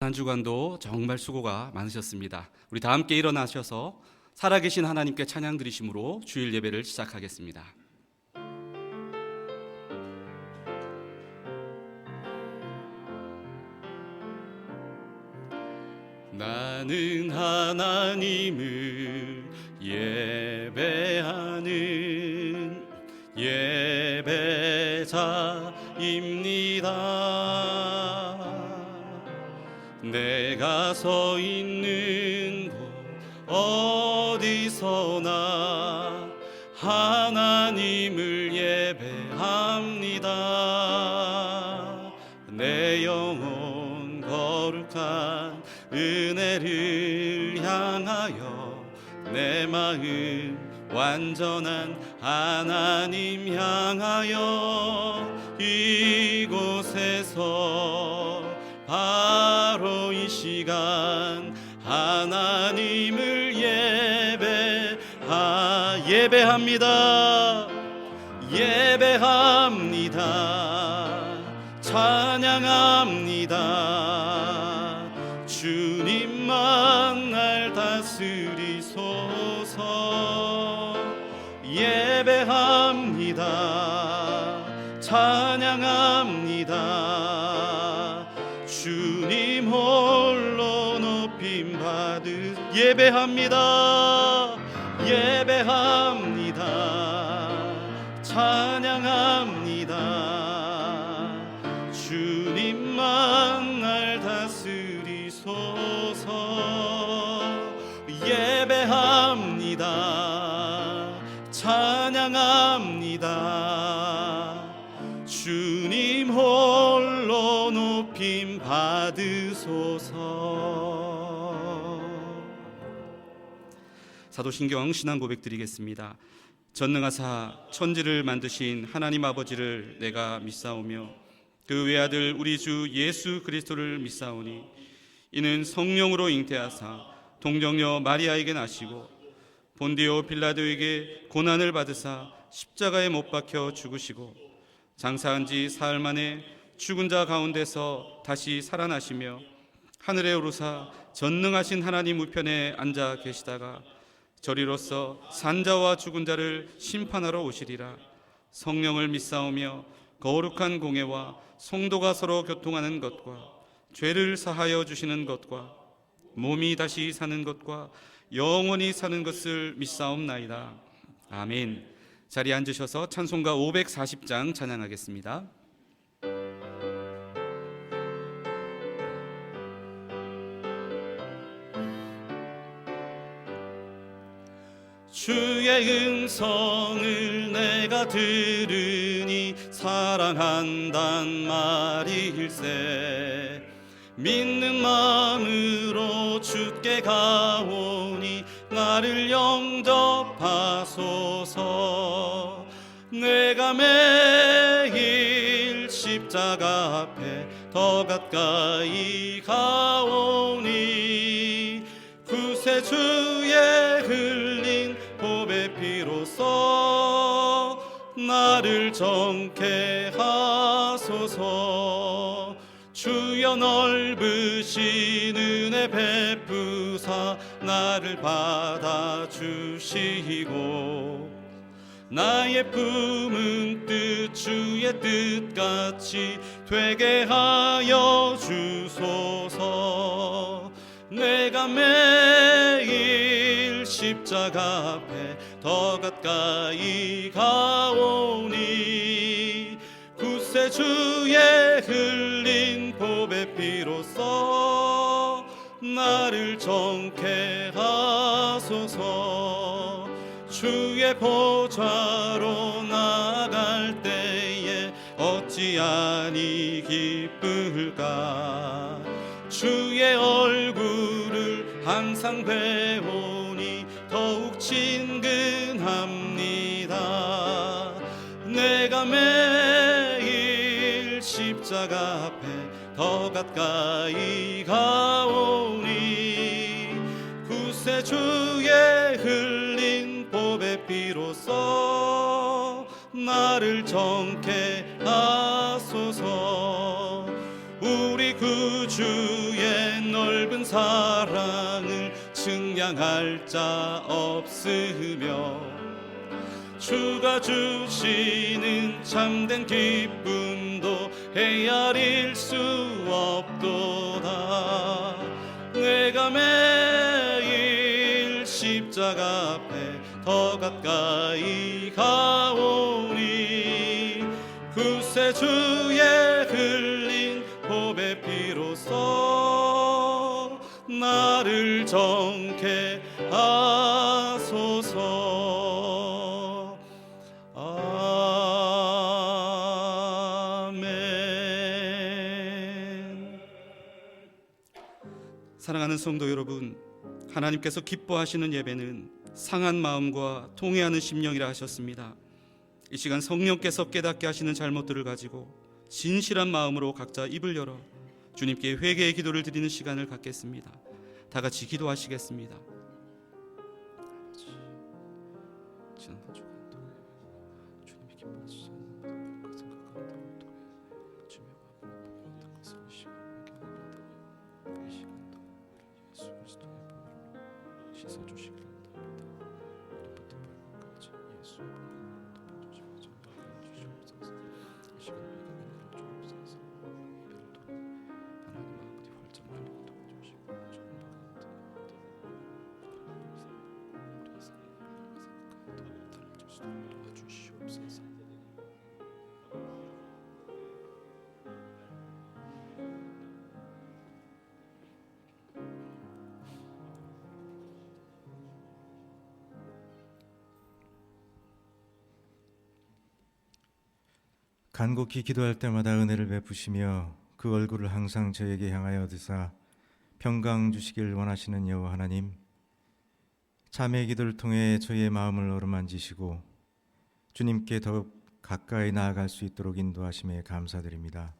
한 주간도 정말 수고가 많으셨습니다. 우리 다 함께 일어나셔서 살아계신 하나님께 찬양 드리심으로 주일 예배를 시작하겠습니다. 나는 하나님을 예배하는 예배자입니다. 내가 서 있는 곳 어디서나 하나님을 예배합니다. 내 영혼 거룩한 은혜를 향하여 내 마음 완전한 하나님 향하여 이곳에서 바로 이 시간 하나님을 예배합니다. 예배합니다. 찬양합니다. 주님만 날 다스리소서. 예배합니다. 찬양합니다. 주님 홀로 높임 받으 예배합니다. 예배합니다. 찬양합니다. 주님만 날 다스리소서. 예배합니다. 찬양합니다. 주님 홀로 높임 받으소서. 사도신경 신앙 고백 드리겠습니다. 전능하사 천지를 만드신 하나님 아버지를 내가 믿사오며 그 외아들 우리 주 예수 그리스도를 믿사오니 이는 성령으로 잉태하사 동정녀 마리아에게 나시고 본디오 빌라도에게 고난을 받으사 십자가에 못 박혀 죽으시고 장사한 지 사흘 만에 죽은 자 가운데서 다시 살아나시며 하늘에 오르사 전능하신 하나님 우편에 앉아 계시다가 저리로서 산자와 죽은 자를 심판하러 오시리라. 성령을 믿사오며 거룩한 공회와 성도가 서로 교통하는 것과 죄를 사하여 주시는 것과 몸이 다시 사는 것과 영원히 사는 것을 믿사옵나이다. 아멘. 자리에 앉으셔서 찬송가 540장 찬양하겠습니다. 주의 음성을 내가 들으니 사랑한단 말일세. 믿는 마음으로 주께 가오니 나를 영접하소서. 내가 매일 십자가 앞에 더 가까이 가오니 구세주의 흘린 보배 피로써 나를 정케 하소서. 주여 넓으신 은혜 베푸사 나를 받아주시고 나의 품은 뜻 주의 뜻같이 되게 하여 주소서. 내가 매일 십자가 앞에 더 가까이 가오니 구세주의 흘린 보배 피로써 나를 정케 하소서. 주의 보좌로 나갈 때에 어찌하니 기쁠까. 주의 얼굴을 항상 배우니 더욱 친근합니다. 내가 매일 십자가 앞에 더 가까이 가오니 구세주의 흘린 보배 피로써 나를 정케 하소서. 우리 구주의 넓은 사랑을 측량할 자 없으며 주가 주시는 참된 기쁨도 헤아릴 수 없도다. 내가 매일 십자가 앞에 더 가까이 가오니 구세주의 흘린 보배 피로써 나를 정케 하소서. 아멘. 사랑하는 성도 여러분, 하나님께서 기뻐하시는 예배는 상한 마음과 통회하는 심령이라 하셨습니다. 이 시간 성령께서 깨닫게 하시는 잘못들을 가지고 진실한 마음으로 각자 입을 열어 주님께 회개의 기도를 드리는 시간을 갖겠습니다. 다 같이 기도하시겠습니다. 간곡히 기도할 때마다 은혜를 베푸시며 그 얼굴을 항상 저에게 향하여 드사 평강 주시길 원하시는 여호와 하나님, 자매의 기도를 통해 저희의 마음을 어루만지시고 주님께 더욱 가까이 나아갈 수 있도록 인도하심에 감사드립니다.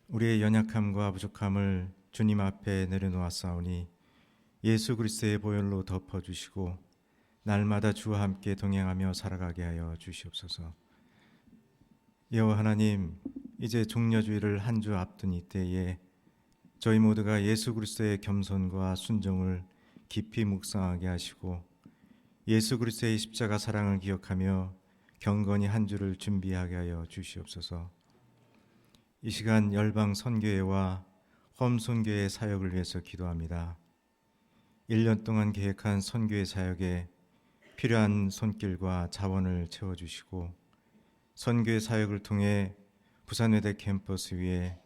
우리의 연약함과 부족함을 주님 앞에 내려놓았사오니 예수 그리스도의 보혈로 덮어주시고 날마다 주와 함께 동행하며 살아가게 하여 주시옵소서. 여호와 하나님, 이제 종려주일을 한 주 앞둔 이때에 저희 모두가 예수 그리스도의 겸손과 순종을 깊이 묵상하게 하시고 예수 그리스도의 십자가 사랑을 기억하며 경건히 한 주를 준비하게 하여 주시옵소서. 이 시간 열방 선교회와 험선교회 사역을 위해서 기도합니다. 1년 동안 계획한 선교회 사역에 필요한 손길과 자원을 채워주시고 선교회 사역을 통해 부산외대 캠퍼스 위에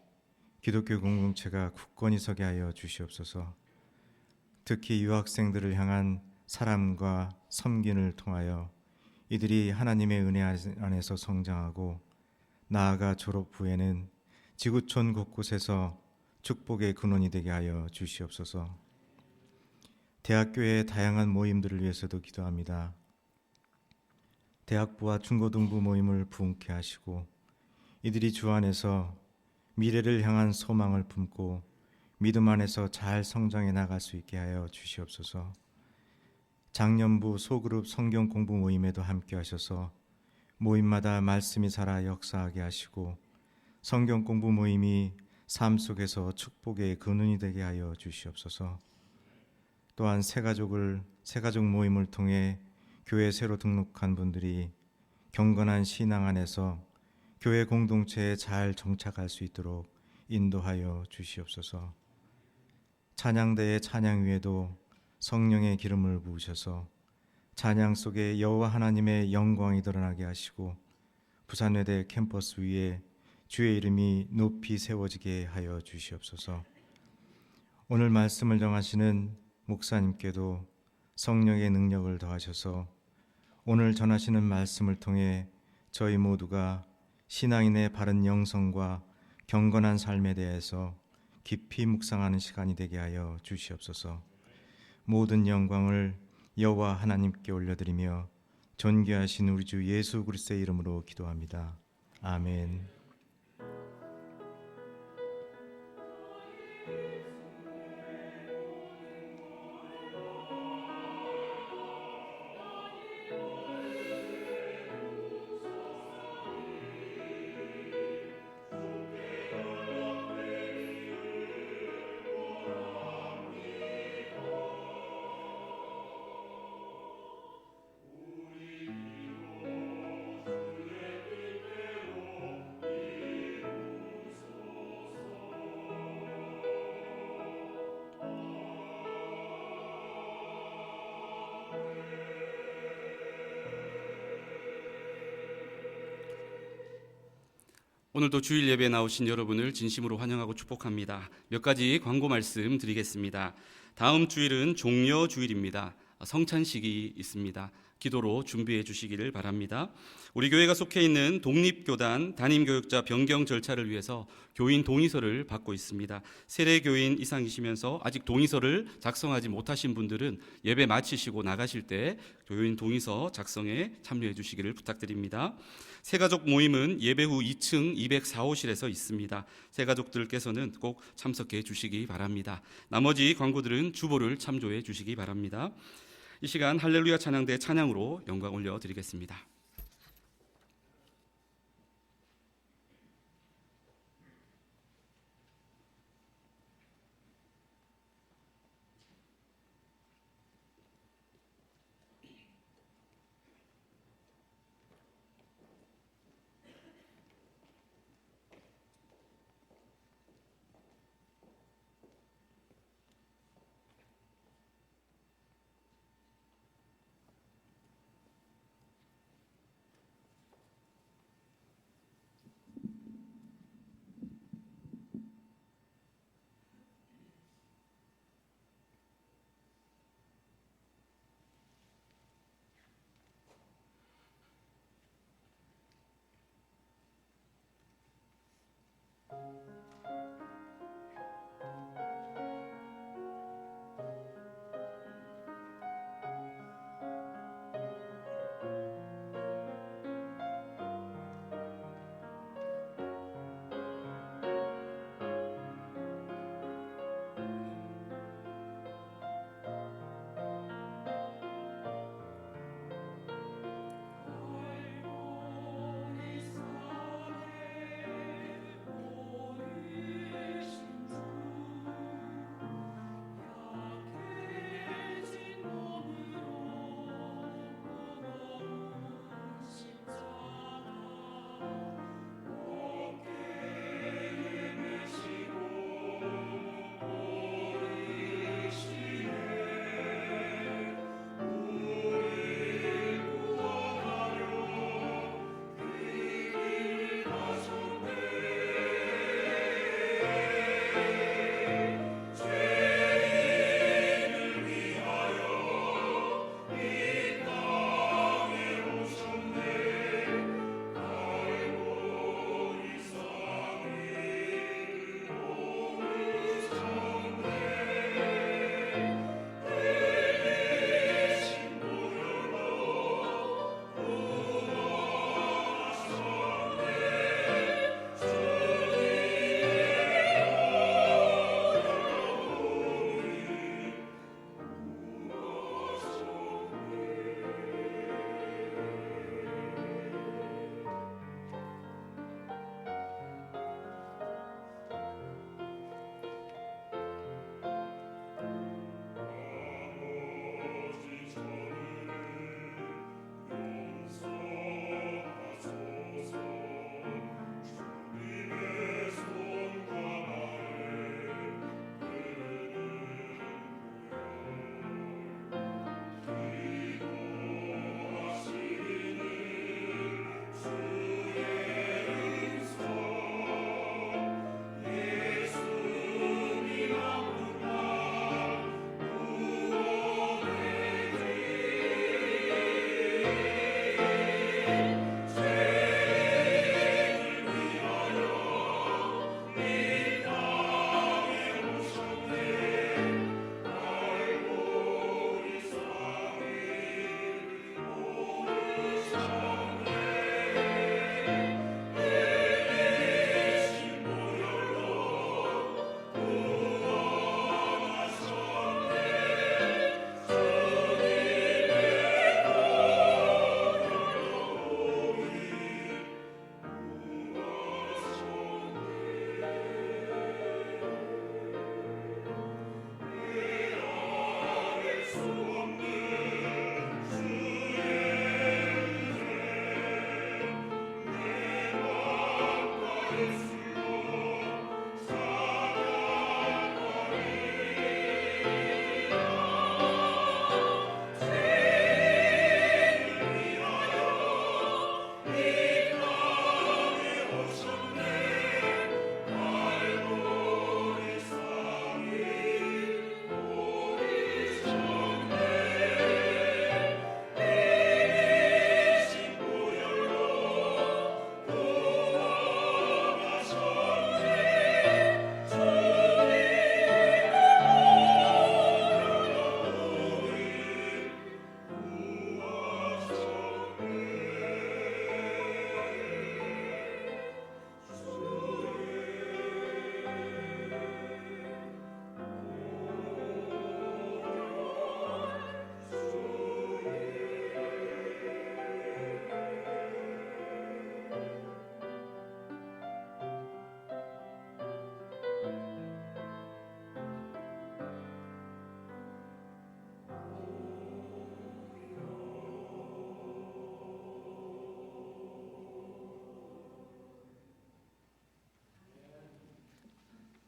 기독교 공동체가 굳건히 서게 하여 주시옵소서. 특히 유학생들을 향한 사랑과 섬김을 통하여 이들이 하나님의 은혜 안에서 성장하고 나아가 졸업 후에는 지구촌 곳곳에서 축복의 근원이 되게 하여 주시옵소서. 대학교의 다양한 모임들을 위해서도 기도합니다. 대학부와 중고등부 모임을 부흥케 하시고 이들이 주 안에서 미래를 향한 소망을 품고 믿음 안에서 잘 성장해 나갈 수 있게 하여 주시옵소서. 장년부 소그룹 성경 공부 모임에도 함께 하셔서 모임마다 말씀이 살아 역사하게 하시고 성경 공부 모임이 삶 속에서 축복의 근원이 되게 하여 주시옵소서. 또한 새가족 모임을 통해 교회에 새로 등록한 분들이 경건한 신앙 안에서 교회 공동체에 잘 정착할 수 있도록 인도하여 주시옵소서. 찬양대의 찬양 위에도 성령의 기름을 부으셔서 찬양 속에 여호와 하나님의 영광이 드러나게 하시고 부산외대 캠퍼스 위에 주의 이름이 높이 세워지게 하여 주시옵소서. 오늘 말씀을 정하시는 목사님께도 성령의 능력을 더하셔서 오늘 전하시는 말씀을 통해 저희 모두가 신앙인의 바른 영성과 경건한 삶에 대해서 깊이 묵상하는 시간이 되게 하여 주시옵소서. 모든 영광을 여호와 하나님께 올려드리며 존귀하신 우리 주 예수 그리스도의 이름으로 기도합니다. 아멘. 오늘도 주일 예배에 나오신 여러분을 진심으로 환영하고 축복합니다. 몇 가지 광고 말씀 드리겠습니다. 다음 주일은 종려 주일입니다. 성찬식이 있습니다. 기도로 준비해 주시기를 바랍니다. 우리 교회가 속해 있는 독립교단 담임교육자 변경 절차를 위해서 교인 동의서를 받고 있습니다. 세례교인 이상이시면서 아직 동의서를 작성하지 못하신 분들은 예배 마치시고 나가실 때 교인 동의서 작성에 참여해 주시기를 부탁드립니다. 새가족 모임은 예배 후 2층 204호실에서 있습니다. 새가족들께서는 꼭 참석해 주시기 바랍니다. 나머지 광고들은 주보를 참조해 주시기 바랍니다. 이 시간 할렐루야 찬양대 찬양으로 영광 올려드리겠습니다.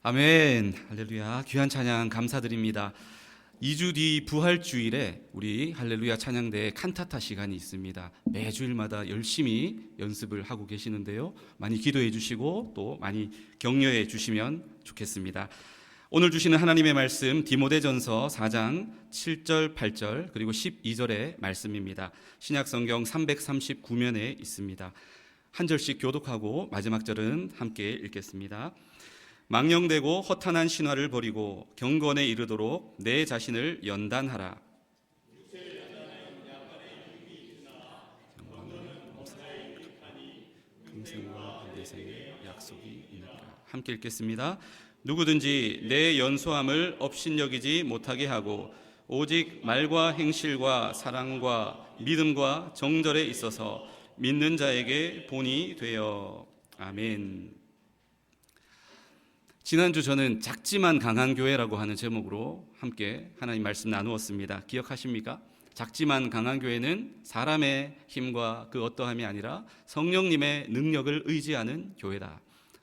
아멘. 할렐루야. 귀한 찬양 감사드립니다. 2주 뒤 부활주일에 우리 할렐루야 찬양대에 칸타타 시간이 있습니다. 매주일마다 열심히 연습을 하고 계시는데요. 많이 기도해 주시고 또 많이 격려해 주시면 좋겠습니다. 오늘 주시는 하나님의 말씀 디모데전서 4장 7절 8절 그리고 12절의 말씀입니다. 신약성경 339면에 있습니다. 한 절씩 교독하고 마지막 절은 함께 읽겠습니다. 망령되고 허탄한 신화를 버리고 경건에 이르도록 내 자신을 연단하라. 평생과 내생의 약속이 있느니라. 함께 읽겠습니다. 누구든지 내 연소함을 업신여기지 못하게 하고 오직 말과 행실과 사랑과 믿음과 정절에 있어서 믿는 자에게 본이 되어. 아멘. 지난주 저는 작지만 강한 교회라고 하는 제목으로 함께 하나님 말씀 나누었습니다. 기억하십니까? 작지만 강한 교회는 사람의 힘과 그 어떠함이 아니라 성령님의 능력을 의지하는 교회다.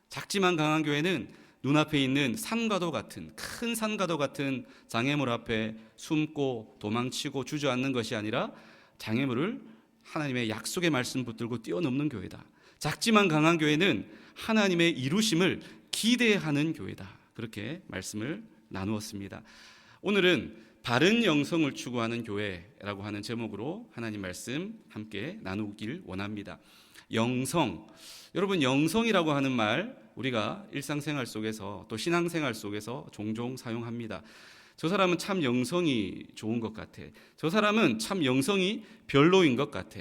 작지만 강한 교회는 눈앞에 있는 산과도 같은 큰 산과도 같은 장애물 앞에 숨고 도망치고 주저앉는 것이 아니라 장애물을 하나님의 약속의 말씀 붙들고 뛰어넘는 교회다. 작지만 강한 교회는 하나님의 이루심을 기대하는 교회다. 그렇게 말씀을 나누었습니다. 오늘은 바른 영성을 추구하는 교회라고 하는 제목으로 하나님 말씀 함께 나누길 원합니다. 영성, 여러분 영성이라고 하는 말 우리가 일상생활 속에서 또 신앙생활 속에서 종종 사용합니다. 저 사람은 참 영성이 좋은 것 같아. 저 사람은 참 영성이 별로인 것 같아.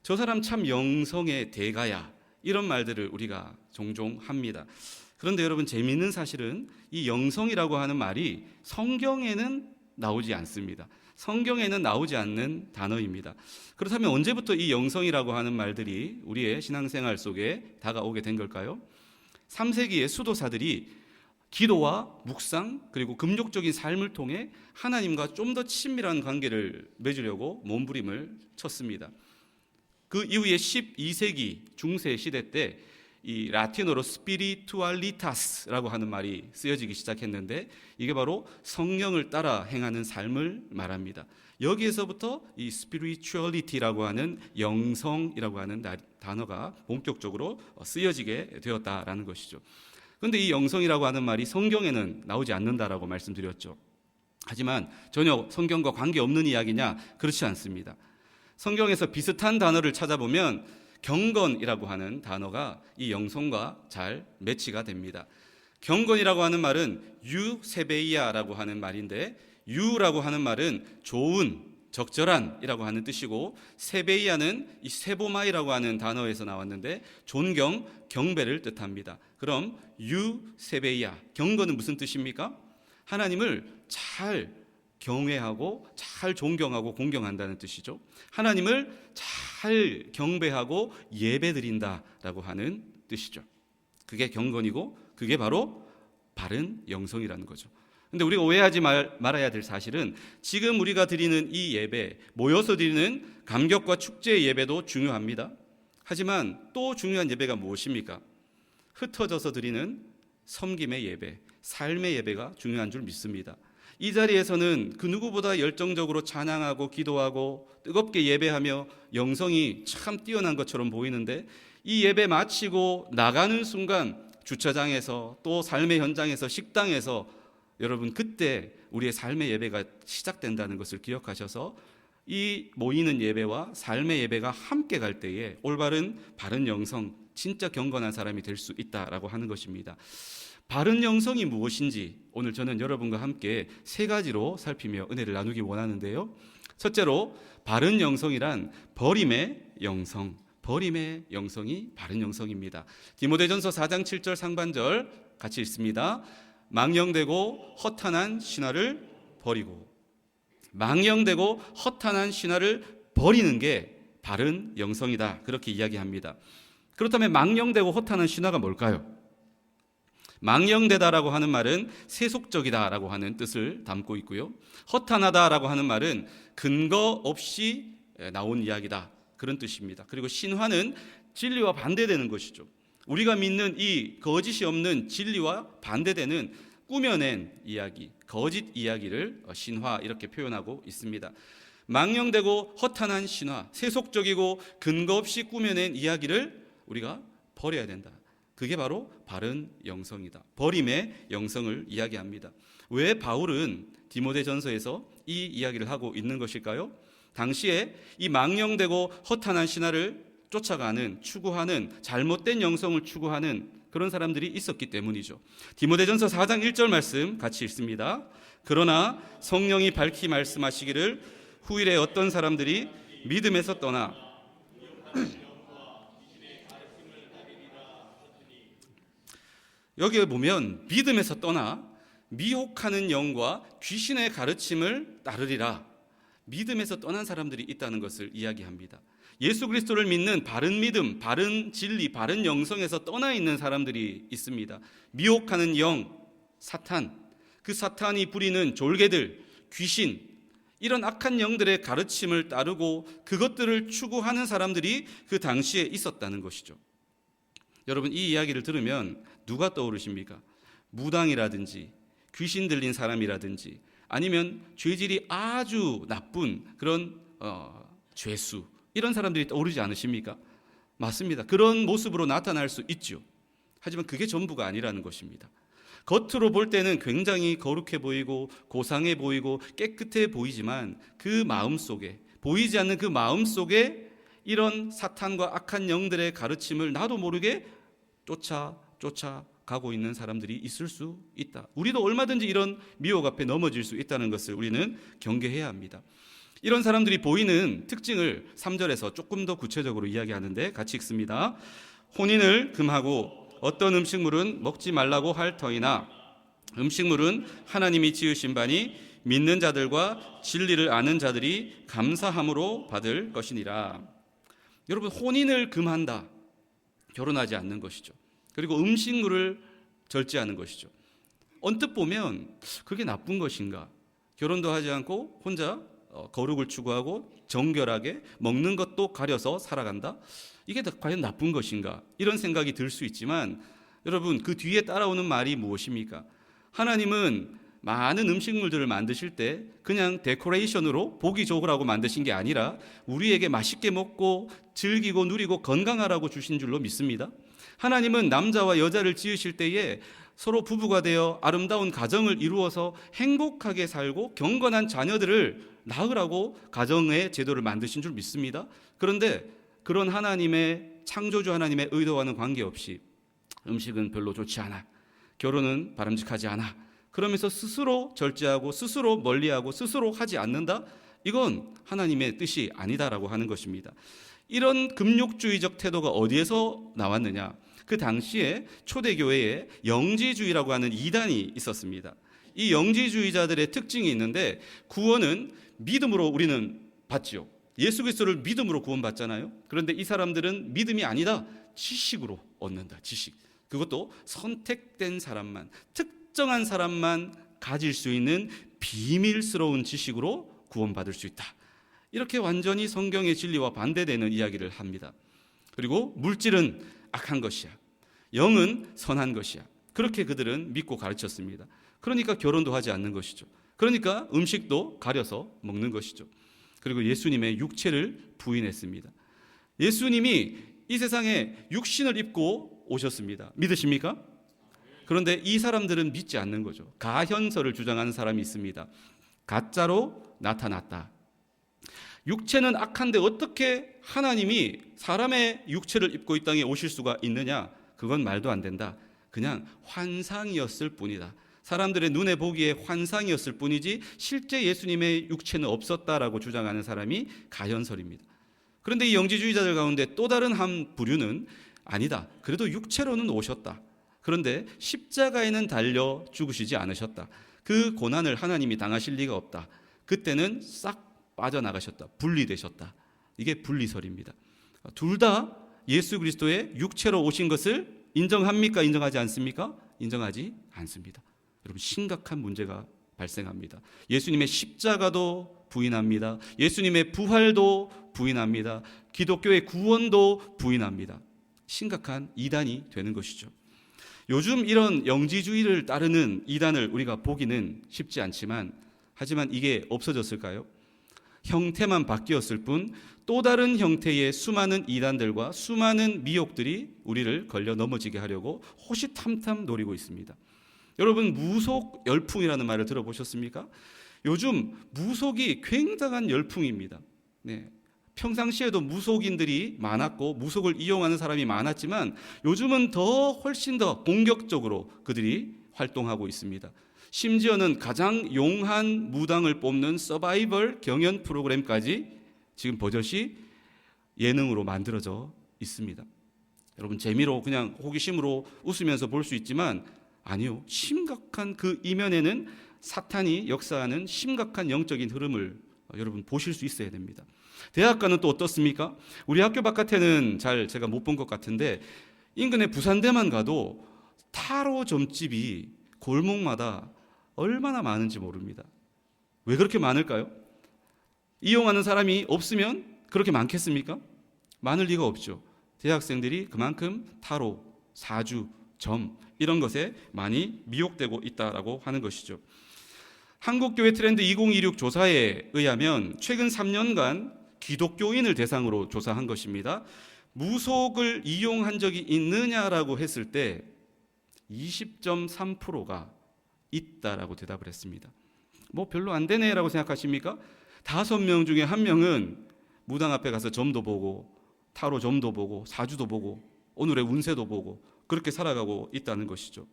저 사람 참 영성의 대가야. 이런 말들을 우리가 종종 합니다. 그런데 여러분 재미있는 사실은 이 영성이라고 하는 말이 성경에는 나오지 않습니다. 성경에는 나오지 않는 단어입니다. 그렇다면 언제부터 이 영성이라고 하는 말들이 우리의 신앙생활 속에 다가오게 된 걸까요? 3세기의 수도사들이 기도와 묵상 그리고 금욕적인 삶을 통해 하나님과 좀 더 친밀한 관계를 맺으려고 몸부림을 쳤습니다. 그 이후에 12세기 중세 시대 때 이 라틴어로 스피리투알리타스라고 하는 말이 쓰여지기 시작했는데 이게 바로 성령을 따라 행하는 삶을 말합니다. 여기에서부터 이 스피리추얼리티라고 하는 영성이라고 하는 단어가 본격적으로 쓰여지게 되었다라는 것이죠. 그런데 이 영성이라고 하는 말이 성경에는 나오지 않는다라고 말씀드렸죠. 하지만 전혀 성경과 관계없는 이야기냐? 그렇지 않습니다. 성경에서 비슷한 단어를 찾아보면 경건이라고 하는 단어가 이 영성과 잘 매치가 됩니다. 경건이라고 하는 말은 유세베이아라고 하는 말인데 유라고 하는 말은 좋은, 적절한이라고 하는 뜻이고 세베이아는 이 세보마이라고 하는 단어에서 나왔는데 존경, 경배를 뜻합니다. 그럼 유세베이아, 경건은 무슨 뜻입니까? 하나님을 잘 경외하고 잘 존경하고 공경한다는 뜻이죠. 하나님을 잘 경배하고 예배드린다라고 하는 뜻이죠. 그게 경건이고 그게 바로 바른 영성이라는 거죠. 근데 우리가 오해하지 말아야 될 사실은 지금 우리가 드리는 이 예배, 모여서 드리는 감격과 축제의 예배도 중요합니다. 하지만 또 중요한 예배가 무엇입니까? 흩어져서 드리는 섬김의 예배, 삶의 예배가 중요한 줄 믿습니다. 이 자리에서는 그 누구보다 열정적으로 찬양하고 기도하고 뜨겁게 예배하며 영성이 참 뛰어난 것처럼 보이는데 이 예배 마치고 나가는 순간 주차장에서 또 삶의 현장에서 식당에서 여러분 그때 우리의 삶의 예배가 시작된다는 것을 기억하셔서 이 모이는 예배와 삶의 예배가 함께 갈 때에 올바른 바른 영성, 진짜 경건한 사람이 될 수 있다라고 하는 것입니다. 바른 영성이 무엇인지 오늘 저는 여러분과 함께 세 가지로 살피며 은혜를 나누기 원하는데요. 첫째로 바른 영성이란 버림의 영성, 버림의 영성이 바른 영성입니다. 디모데전서 4장 7절 상반절 같이 읽습니다. 망령되고 허탄한 신화를 버리고, 망령되고 허탄한 신화를 버리는 게 바른 영성이다, 그렇게 이야기합니다. 그렇다면 망령되고 허탄한 신화가 뭘까요? 망령되다라고 하는 말은 세속적이다라고 하는 뜻을 담고 있고요. 허탄하다라고 하는 말은 근거 없이 나온 이야기다, 그런 뜻입니다. 그리고 신화는 진리와 반대되는 것이죠. 우리가 믿는 이 거짓이 없는 진리와 반대되는 꾸며낸 이야기, 거짓 이야기를 신화 이렇게 표현하고 있습니다. 망령되고 허탄한 신화, 세속적이고 근거 없이 꾸며낸 이야기를 우리가 버려야 된다. 그게 바로 바른 영성이다. 버림의 영성을 이야기합니다. 왜 바울은 디모데전서에서 이 이야기를 하고 있는 것일까요? 당시에 이 망령되고 허탄한 신화를 쫓아가는, 추구하는, 잘못된 영성을 추구하는 그런 사람들이 있었기 때문이죠. 디모데전서 4장 1절 말씀 같이 읽습니다. 그러나 성령이 밝히 말씀하시기를 후일에 어떤 사람들이 믿음에서 떠나 여기에 보면 믿음에서 떠나 미혹하는 영과 귀신의 가르침을 따르리라. 믿음에서 떠난 사람들이 있다는 것을 이야기합니다. 예수 그리스도를 믿는 바른 믿음, 바른 진리, 바른 영성에서 떠나 있는 사람들이 있습니다. 미혹하는 영, 사탄, 그 사탄이 부리는 졸개들, 귀신, 이런 악한 영들의 가르침을 따르고 그것들을 추구하는 사람들이 그 당시에 있었다는 것이죠. 여러분, 이 이야기를 들으면 누가 떠오르십니까? 무당이라든지 귀신 들린 사람이라든지 아니면 죄질이 아주 나쁜 그런 죄수, 이런 사람들이 떠오르지 않으십니까? 맞습니다. 그런 모습으로 나타날 수 있죠. 하지만 그게 전부가 아니라는 것입니다. 겉으로 볼 때는 굉장히 거룩해 보이고 고상해 보이고 깨끗해 보이지만 그 마음속에, 보이지 않는 그 마음속에 이런 사탄과 악한 영들의 가르침을 나도 모르게 쫓아가고 있는 사람들이 있을 수 있다. 우리도 얼마든지 이런 미혹 앞에 넘어질 수 있다는 것을 우리는 경계해야 합니다. 이런 사람들이 보이는 특징을 3절에서 조금 더 구체적으로 이야기하는데 같이 읽습니다. 혼인을 금하고 어떤 음식물은 먹지 말라고 할 터이나 음식물은 하나님이 지으신 바니 믿는 자들과 진리를 아는 자들이 감사함으로 받을 것이니라. 여러분, 혼인을 금한다. 결혼하지 않는 것이죠. 그리고 음식물을 절제하는 것이죠. 언뜻 보면 그게 나쁜 것인가? 결혼도 하지 않고 혼자 거룩을 추구하고 정결하게 먹는 것도 가려서 살아간다? 이게 과연 나쁜 것인가? 이런 생각이 들 수 있지만 여러분, 그 뒤에 따라오는 말이 무엇입니까? 하나님은 많은 음식물들을 만드실 때 그냥 데코레이션으로 보기 좋으라고 만드신 게 아니라 우리에게 맛있게 먹고 즐기고 누리고 건강하라고 주신 줄로 믿습니다. 하나님은 남자와 여자를 지으실 때에 서로 부부가 되어 아름다운 가정을 이루어서 행복하게 살고 경건한 자녀들을 낳으라고 가정의 제도를 만드신 줄 믿습니다. 그런데 그런 하나님의, 창조주 하나님의 의도와는 관계없이 음식은 별로 좋지 않아, 결혼은 바람직하지 않아, 그러면서 스스로 절제하고 스스로 멀리하고 스스로 하지 않는다? 이건 하나님의 뜻이 아니다라고 하는 것입니다. 이런 금욕주의적 태도가 어디에서 나왔느냐? 그 당시에 초대교회에 영지주의라고 하는 이단이 있었습니다. 이 영지주의자들의 특징이 있는데, 구원은 믿음으로 우리는 받지요. 예수 그리스도를 믿음으로 구원받잖아요. 그런데 이 사람들은 믿음이 아니다, 지식으로 얻는다. 지식. 그것도 선택된 사람만, 특정한 사람만 가질 수 있는 비밀스러운 지식으로 구원받을 수 있다. 이렇게 완전히 성경의 진리와 반대되는 이야기를 합니다. 그리고 물질은 악한 것이야, 영은 선한 것이야. 그렇게 그들은 믿고 가르쳤습니다. 그러니까 결혼도 하지 않는 것이죠. 그러니까 음식도 가려서 먹는 것이죠. 그리고 예수님의 육체를 부인했습니다. 예수님이 이 세상에 육신을 입고 오셨습니다. 믿으십니까? 그런데 이 사람들은 믿지 않는 거죠. 가현설을 주장하는 사람이 있습니다. 가짜로 나타났다. 육체는 악한데 어떻게 하나님이 사람의 육체를 입고 이 땅에 오실 수가 있느냐? 그건 말도 안 된다. 그냥 환상이었을 뿐이다. 사람들의 눈에 보기에 환상이었을 뿐이지 실제 예수님의 육체는 없었다라고 주장하는 사람이 가현설입니다. 그런데 이 영지주의자들 가운데 또 다른 한 부류는 아니다, 그래도 육체로는 오셨다. 그런데 십자가에는 달려 죽으시지 않으셨다. 그 고난을 하나님이 당하실 리가 없다. 그때는 싹 빠져나가셨다. 분리되셨다. 이게 분리설입니다. 둘 다 예수 그리스도의 육체로 오신 것을 인정합니까? 인정하지 않습니까? 인정하지 않습니다. 여러분, 심각한 문제가 발생합니다. 예수님의 십자가도 부인합니다. 예수님의 부활도 부인합니다. 기독교의 구원도 부인합니다. 심각한 이단이 되는 것이죠. 요즘 이런 영지주의를 따르는 이단을 우리가 보기는 쉽지 않지만, 하지만 이게 없어졌을까요? 형태만 바뀌었을 뿐 또 다른 형태의 수많은 이단들과 수많은 미혹들이 우리를 걸려 넘어지게 하려고 호시탐탐 노리고 있습니다. 여러분, 무속 열풍이라는 말을 들어보셨습니까? 요즘 무속이 굉장한 열풍입니다. 네. 평상시에도 무속인들이 많았고 무속을 이용하는 사람이 많았지만 요즘은 훨씬 더 공격적으로 그들이 활동하고 있습니다. 심지어는 가장 용한 무당을 뽑는 서바이벌 경연 프로그램까지 지금 버젓이 예능으로 만들어져 있습니다. 여러분, 재미로 그냥 호기심으로 웃으면서 볼 수 있지만 아니요, 심각한 그 이면에는 사탄이 역사하는 심각한 영적인 흐름을 여러분 보실 수 있어야 됩니다. 대학가는 또 어떻습니까? 우리 학교 바깥에는 잘 제가 못 본 것 같은데 인근의 부산대만 가도 타로 점집이 골목마다 얼마나 많은지 모릅니다. 왜 그렇게 많을까요? 이용하는 사람이 없으면 그렇게 많겠습니까? 많을 리가 없죠. 대학생들이 그만큼 타로, 사주, 점 이런 것에 많이 미혹되고 있다라고 하는 것이죠. 한국교회 트렌드 2026 조사에 의하면 최근 3년간 기독교인을 대상으로 조사한 것입니다. 무속을 이용한 적이 있느냐라고 했을 때 20.3%가 있다라고 대답을 했습니다. 뭐 별로 안 되네라고 생각하십니까? 5명 중에 1명은 무당 앞에 가서 점도 보고 타로 점도 보고 사주도 보고 오늘의 운세도 보고 그렇게 살아가고 있다는 것이죠.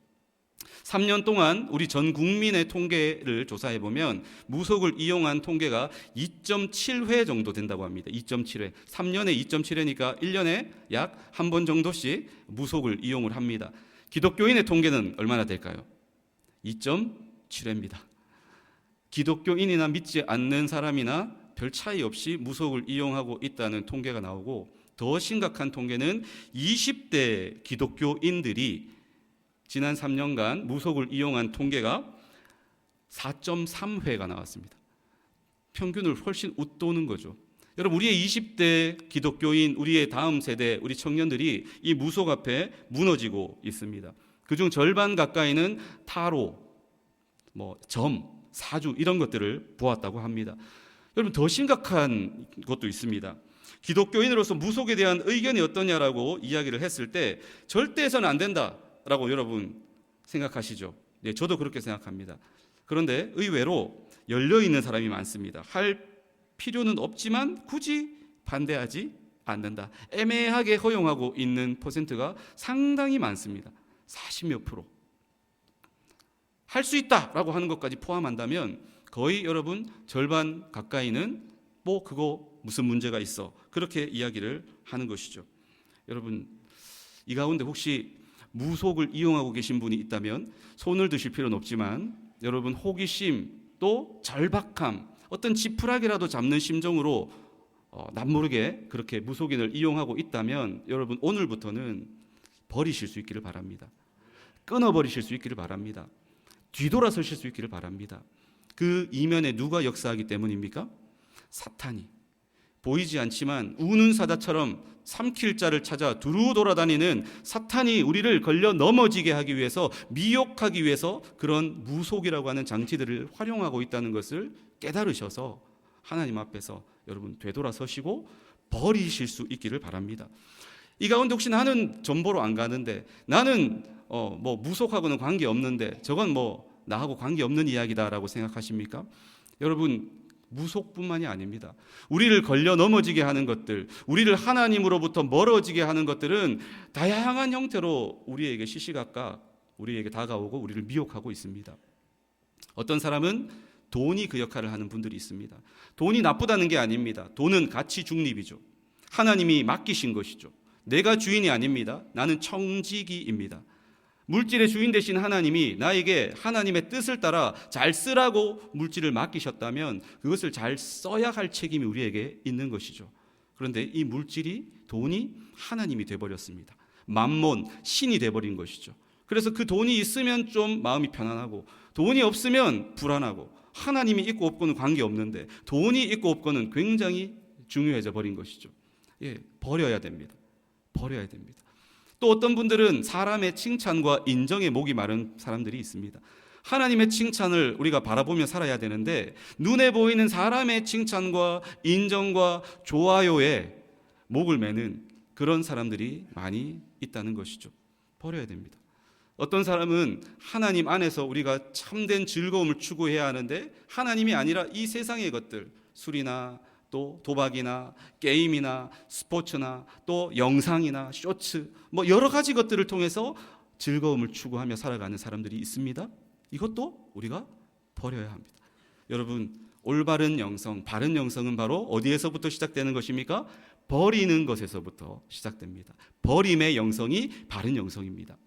3년 동안 우리 전 국민의 통계를 조사해 보면 무속을 이용한 통계가 2.7회 정도 된다고 합니다. 2.7회. 3년에 2.7회니까 1년에 약 한 번 정도씩 무속을 이용을 합니다. 기독교인의 통계는 얼마나 될까요? 2.7회입니다. 기독교인이나 믿지 않는 사람이나 별 차이 없이 무속을 이용하고 있다는 통계가 나오고, 더 심각한 통계는 20대 기독교인들이 지난 3년간 무속을 이용한 통계가 4.3회가 나왔습니다. 평균을 훨씬 웃도는 거죠. 여러분, 우리의 20대 기독교인, 우리의 다음 세대, 우리 청년들이 이 무속 앞에 무너지고 있습니다. 그중 절반 가까이는 타로, 점, 사주 이런 것들을 보았다고 합니다. 여러분, 더 심각한 것도 있습니다. 기독교인으로서 무속에 대한 의견이 어떠냐라고 이야기를 했을 때 절대 해서는 안 된다라고 여러분 생각하시죠? 네, 저도 그렇게 생각합니다. 그런데 의외로 열려있는 사람이 많습니다. 할 필요는 없지만 굳이 반대하지 않는다. 애매하게 허용하고 있는 퍼센트가 상당히 많습니다. 40몇 %. 할 수 있다라고 하는 것까지 포함한다면 거의 여러분 절반 가까이는 그거 무슨 문제가 있어, 그렇게 이야기를 하는 것이죠. 여러분, 이 가운데 혹시 무속을 이용하고 계신 분이 있다면 손을 드실 필요는 없지만 여러분, 호기심 또 절박함, 어떤 지푸라기라도 잡는 심정으로 남모르게 그렇게 무속인을 이용하고 있다면 여러분, 오늘부터는 버리실 수 있기를 바랍니다. 끊어버리실 수 있기를 바랍니다. 뒤돌아서실 수 있기를 바랍니다. 그 이면에 누가 역사하기 때문입니까? 사탄이. 보이지 않지만 우는 사자처럼 삼킬 자를 찾아 두루 돌아다니는 사탄이 우리를 걸려 넘어지게 하기 위해서, 미혹하기 위해서 그런 무속이라고 하는 장치들을 활용하고 있다는 것을 깨달으셔서 하나님 앞에서 여러분 되돌아서시고 버리실 수 있기를 바랍니다. 이 가운데 혹시 나는 점보러 안 가는데, 나는 무속하고는 관계없는데 저건 나하고 관계없는 이야기다라고 생각하십니까? 여러분, 무속뿐만이 아닙니다. 우리를 걸려 넘어지게 하는 것들, 우리를 하나님으로부터 멀어지게 하는 것들은 다양한 형태로 우리에게 시시각각 우리에게 다가오고 우리를 미혹하고 있습니다. 어떤 사람은 돈이 그 역할을 하는 분들이 있습니다. 돈이 나쁘다는 게 아닙니다. 돈은 가치 중립이죠. 하나님이 맡기신 것이죠. 내가 주인이 아닙니다. 나는 청지기입니다. 물질의 주인 되신 하나님이 나에게 하나님의 뜻을 따라 잘 쓰라고 물질을 맡기셨다면 그것을 잘 써야 할 책임이 우리에게 있는 것이죠. 그런데 이 물질이, 돈이 하나님이 돼버렸습니다. 맘몬, 신이 돼버린 것이죠. 그래서 그 돈이 있으면 좀 마음이 편안하고, 돈이 없으면 불안하고, 하나님이 있고 없고는 관계없는데 돈이 있고 없고는 굉장히 중요해져 버린 것이죠. 버려야 됩니다. 버려야 됩니다. 또 어떤 분들은 사람의 칭찬과 인정에 목이 마른 사람들이 있습니다. 하나님의 칭찬을 우리가 바라보며 살아야 되는데 눈에 보이는 사람의 칭찬과 인정과 좋아요에 목을 매는 그런 사람들이 많이 있다는 것이죠. 버려야 됩니다. 어떤 사람은 하나님 안에서 우리가 참된 즐거움을 추구해야 하는데 하나님이 아니라 이 세상의 것들, 술이나 또 도박이나 게임이나 스포츠나 또 영상이나 쇼츠 뭐 여러 가지 것들을 통해서 즐거움을 추구하며 살아가는 사람들이 있습니다. 이것도 우리가 버려야 합니다. 여러분, 올바른 영성, 바른 영성은 바로 어디에서부터 시작되는 것입니까? 버리는 것에서부터 시작됩니다. 버림의 영성이 바른 영성입니다.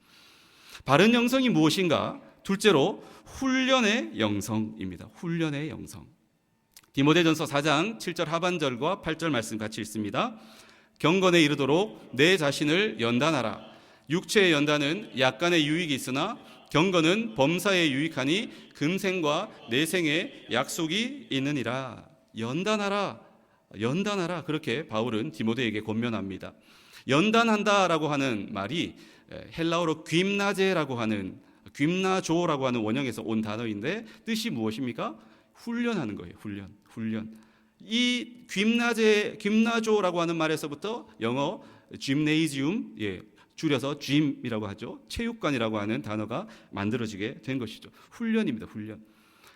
바른 영성이 무엇인가? 둘째로 훈련의 영성입니다. 훈련의 영성. 디모데전서 4장 7절 하반절과 8절 말씀 같이 읽습니다. 경건에 이르도록 내 자신을 연단하라. 육체의 연단은 약간의 유익이 있으나 경건은 범사에 유익하니 금생과 내생에 약속이 있느니라. 연단하라. 연단하라. 그렇게 바울은 디모데에게 권면합니다. 연단한다라고 하는 말이 헬라어로 그나제라고 하는 그나조라고 하는 원형에서 온 단어인데 뜻이 무엇입니까? 훈련하는 거예요. 훈련. 이 그나조라고 하는 말에서부터 영어 gymnasium, 줄여서 gym이라고 하죠. 체육관이라고 하는 단어가 만들어지게 된 것이죠. 훈련입니다. 훈련.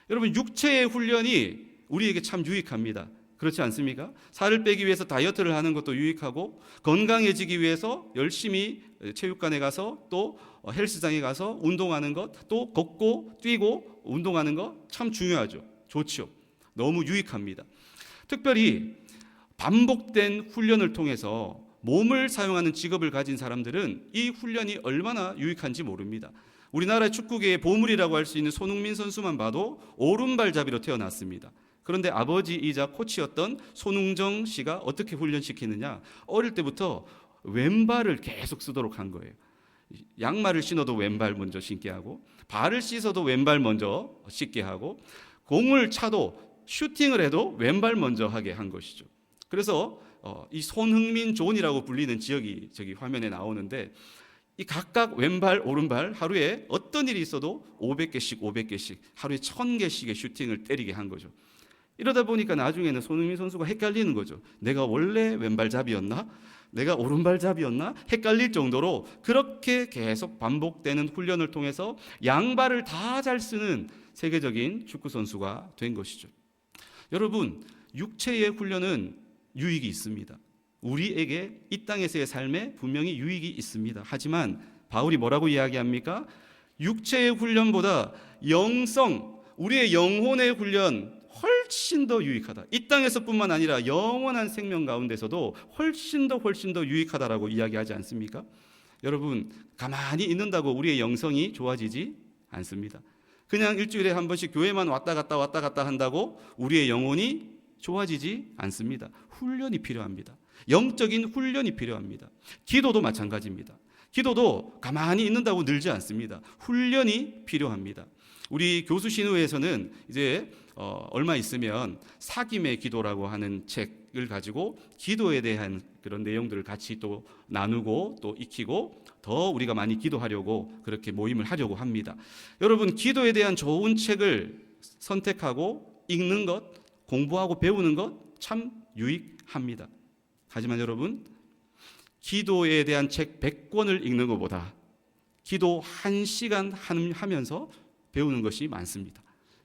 여러분, 육체의 훈련이 우리에게 참 유익합니다. 그렇지 않습니까? 살을 빼기 위해서 다이어트를 하는 것도 유익하고 건강해지기 위해서 열심히 체육관에 가서 또 헬스장에 가서 운동하는 것, 또 걷고 뛰고 운동하는 것 참 중요하죠. 좋죠. 너무 유익합니다. 특별히 반복된 훈련을 통해서 몸을 사용하는 직업을 가진 사람들은 이 훈련이 얼마나 유익한지 모릅니다. 우리나라 축구계의 보물이라고 할 수 있는 손흥민 선수만 봐도 오른발잡이로 태어났습니다. 그런데 아버지이자 코치였던 손흥정 씨가 어떻게 훈련시키느냐? 어릴 때부터 왼발을 계속 쓰도록 한 거예요. 양말을 신어도 왼발 먼저 신게 하고, 발을 씻어도 왼발 먼저 씻게 하고, 공을 차도 슈팅을 해도 왼발 먼저 하게 한 것이죠. 그래서 이 손흥민 존이라고 불리는 지역이 저기 화면에 나오는데, 이 각각 왼발 오른발 하루에 어떤 일이 있어도 500개씩 하루에 1000개씩의 슈팅을 때리게 한 거죠. 이러다 보니까 나중에는 손흥민 선수가 헷갈리는 거죠. 내가 원래 왼발잡이였나? 내가 오른발잡이였나? 헷갈릴 정도로 그렇게 계속 반복되는 훈련을 통해서 양발을 다 잘 쓰는 세계적인 축구 선수가 된 것이죠. 여러분, 육체의 훈련은 유익이 있습니다. 우리에게 이 땅에서의 삶에 분명히 유익이 있습니다. 하지만 바울이 뭐라고 이야기합니까? 육체의 훈련보다 영성, 우리의 영혼의 훈련 훨씬 더 유익하다. 이 땅에서뿐만 아니라 영원한 생명 가운데서도 훨씬 더 유익하다라고 이야기하지 않습니까? 여러분, 가만히 있는다고 우리의 영성이 좋아지지 않습니다. 그냥 일주일에 한 번씩 교회만 왔다 갔다 한다고 우리의 영혼이 좋아지지 않습니다. 훈련이 필요합니다. 영적인 훈련이 필요합니다. 기도도 마찬가지입니다. 기도도 가만히 있는다고 늘지 않습니다. 훈련이 필요합니다. 우리 교수신우에서는 이제 얼마 있으면 사김의 기도라고 하는 책을 가지고 기도에 대한 그런 내용들을 같이 또 나누고 또 익히고 더 우리가 많이 기도하려고 그렇게 모임을 하려고 합니다. 여러분, 기도에 대한 좋은 책을 선택하고 읽는 것, 공부하고 배우는 것 참 유익합니다. 하지만 여러분, 기도에 대한 책 100권을 읽는 것보다 기도 1시간 하면서 배우는 것이 많습니다.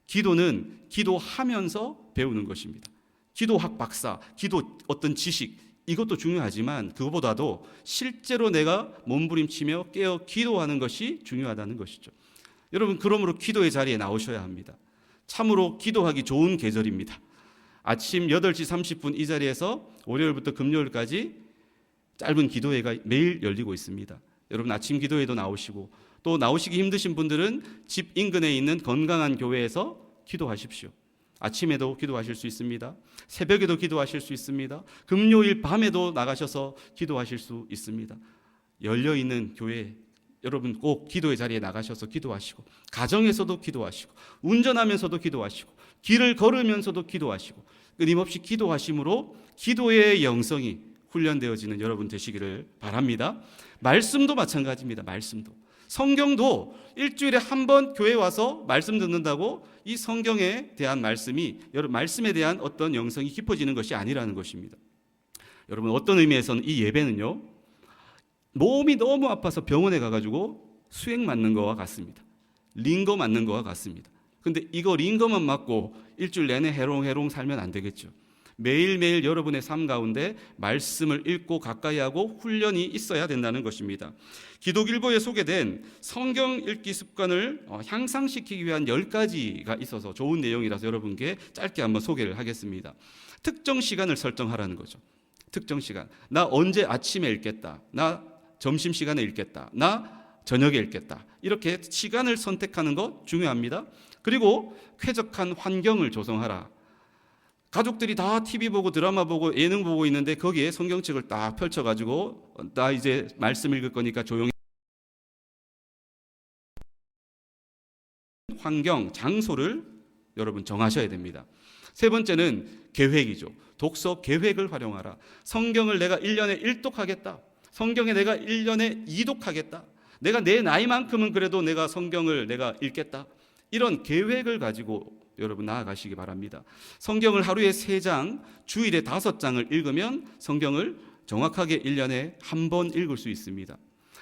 기도는 기도하면서 배우는 것입니다. 기도학 박사, 기도 어떤 지식, 이것도 중요하지만 그것보다도 실제로 내가 몸부림치며 깨어 기도하는 것이 중요하다는 것이죠. 여러분, 그러므로 기도의 자리에 나오셔야 합니다. 참으로 기도하기 좋은 계절입니다. 아침 8시 30분 이 자리에서 월요일부터 금요일까지 짧은 기도회가 매일 열리고 있습니다. 여러분, 아침 기도회도 나오시고 또 나오시기 힘드신 분들은 집 인근에 있는 건강한 교회에서 기도하십시오. 아침에도 기도하실 수 있습니다. 새벽에도 기도하실 수 있습니다. 금요일 밤에도 나가셔서 기도하실 수 있습니다. 열려있는 교회, 여러분 꼭 기도의 자리에 나가셔서 기도하시고, 가정에서도 기도하시고, 운전하면서도 기도하시고, 길을 걸으면서도 기도하시고, 끊임없이 기도하심으로 기도의 영성이 훈련되어지는 여러분 되시기를 바랍니다. 말씀도 마찬가지입니다. 말씀도. 성경도 일주일에 한 번 교회 와서 말씀 듣는다고 이 성경에 대한 말씀이, 여러분 말씀에 대한 어떤 영성이 깊어지는 것이 아니라는 것입니다. 여러분 어떤 의미에서는 이 예배는요, 몸이 너무 아파서 병원에 가가지고 수액 맞는 거와 같습니다. 링거 맞는 거와 같습니다. 근데 이거 링거만 맞고 일주일 내내 해롱해롱 살면 안 되겠죠. 매일매일 여러분의 삶 가운데 말씀을 읽고 가까이 하고 훈련이 있어야 된다는 것입니다. 기독일보에 소개된 성경 읽기 습관을 향상시키기 위한 10가지가 있어서 좋은 내용이라서 여러분께 짧게 한번 소개를 하겠습니다. 특정 시간을 설정하라는 거죠. 특정 시간. 나 언제 아침에 읽겠다. 나 점심시간에 읽겠다. 나 저녁에 읽겠다. 이렇게 시간을 선택하는 것 중요합니다. 그리고 쾌적한 환경을 조성하라. 가족들이 다 TV 보고 드라마 보고 예능 보고 있는데 거기에 성경책을 딱 펼쳐가지고 나 이제 말씀 읽을 거니까 조용히, 환경, 장소를 여러분 정하셔야 됩니다. 세 번째는 계획이죠. 독서 계획을 활용하라. 성경을 내가 1년에 1독하겠다. 성경에 내가 1년에 2독하겠다. 내가 내 나이만큼은 그래도 내가 성경을 내가 읽겠다. 이런 계획을 가지고 여러분 나아가시기 바랍니다. 성경을 하루에 3장, 주일에 5장을 읽으면 성경을 정확하게 1년에 한 번 읽을 수 있습니다.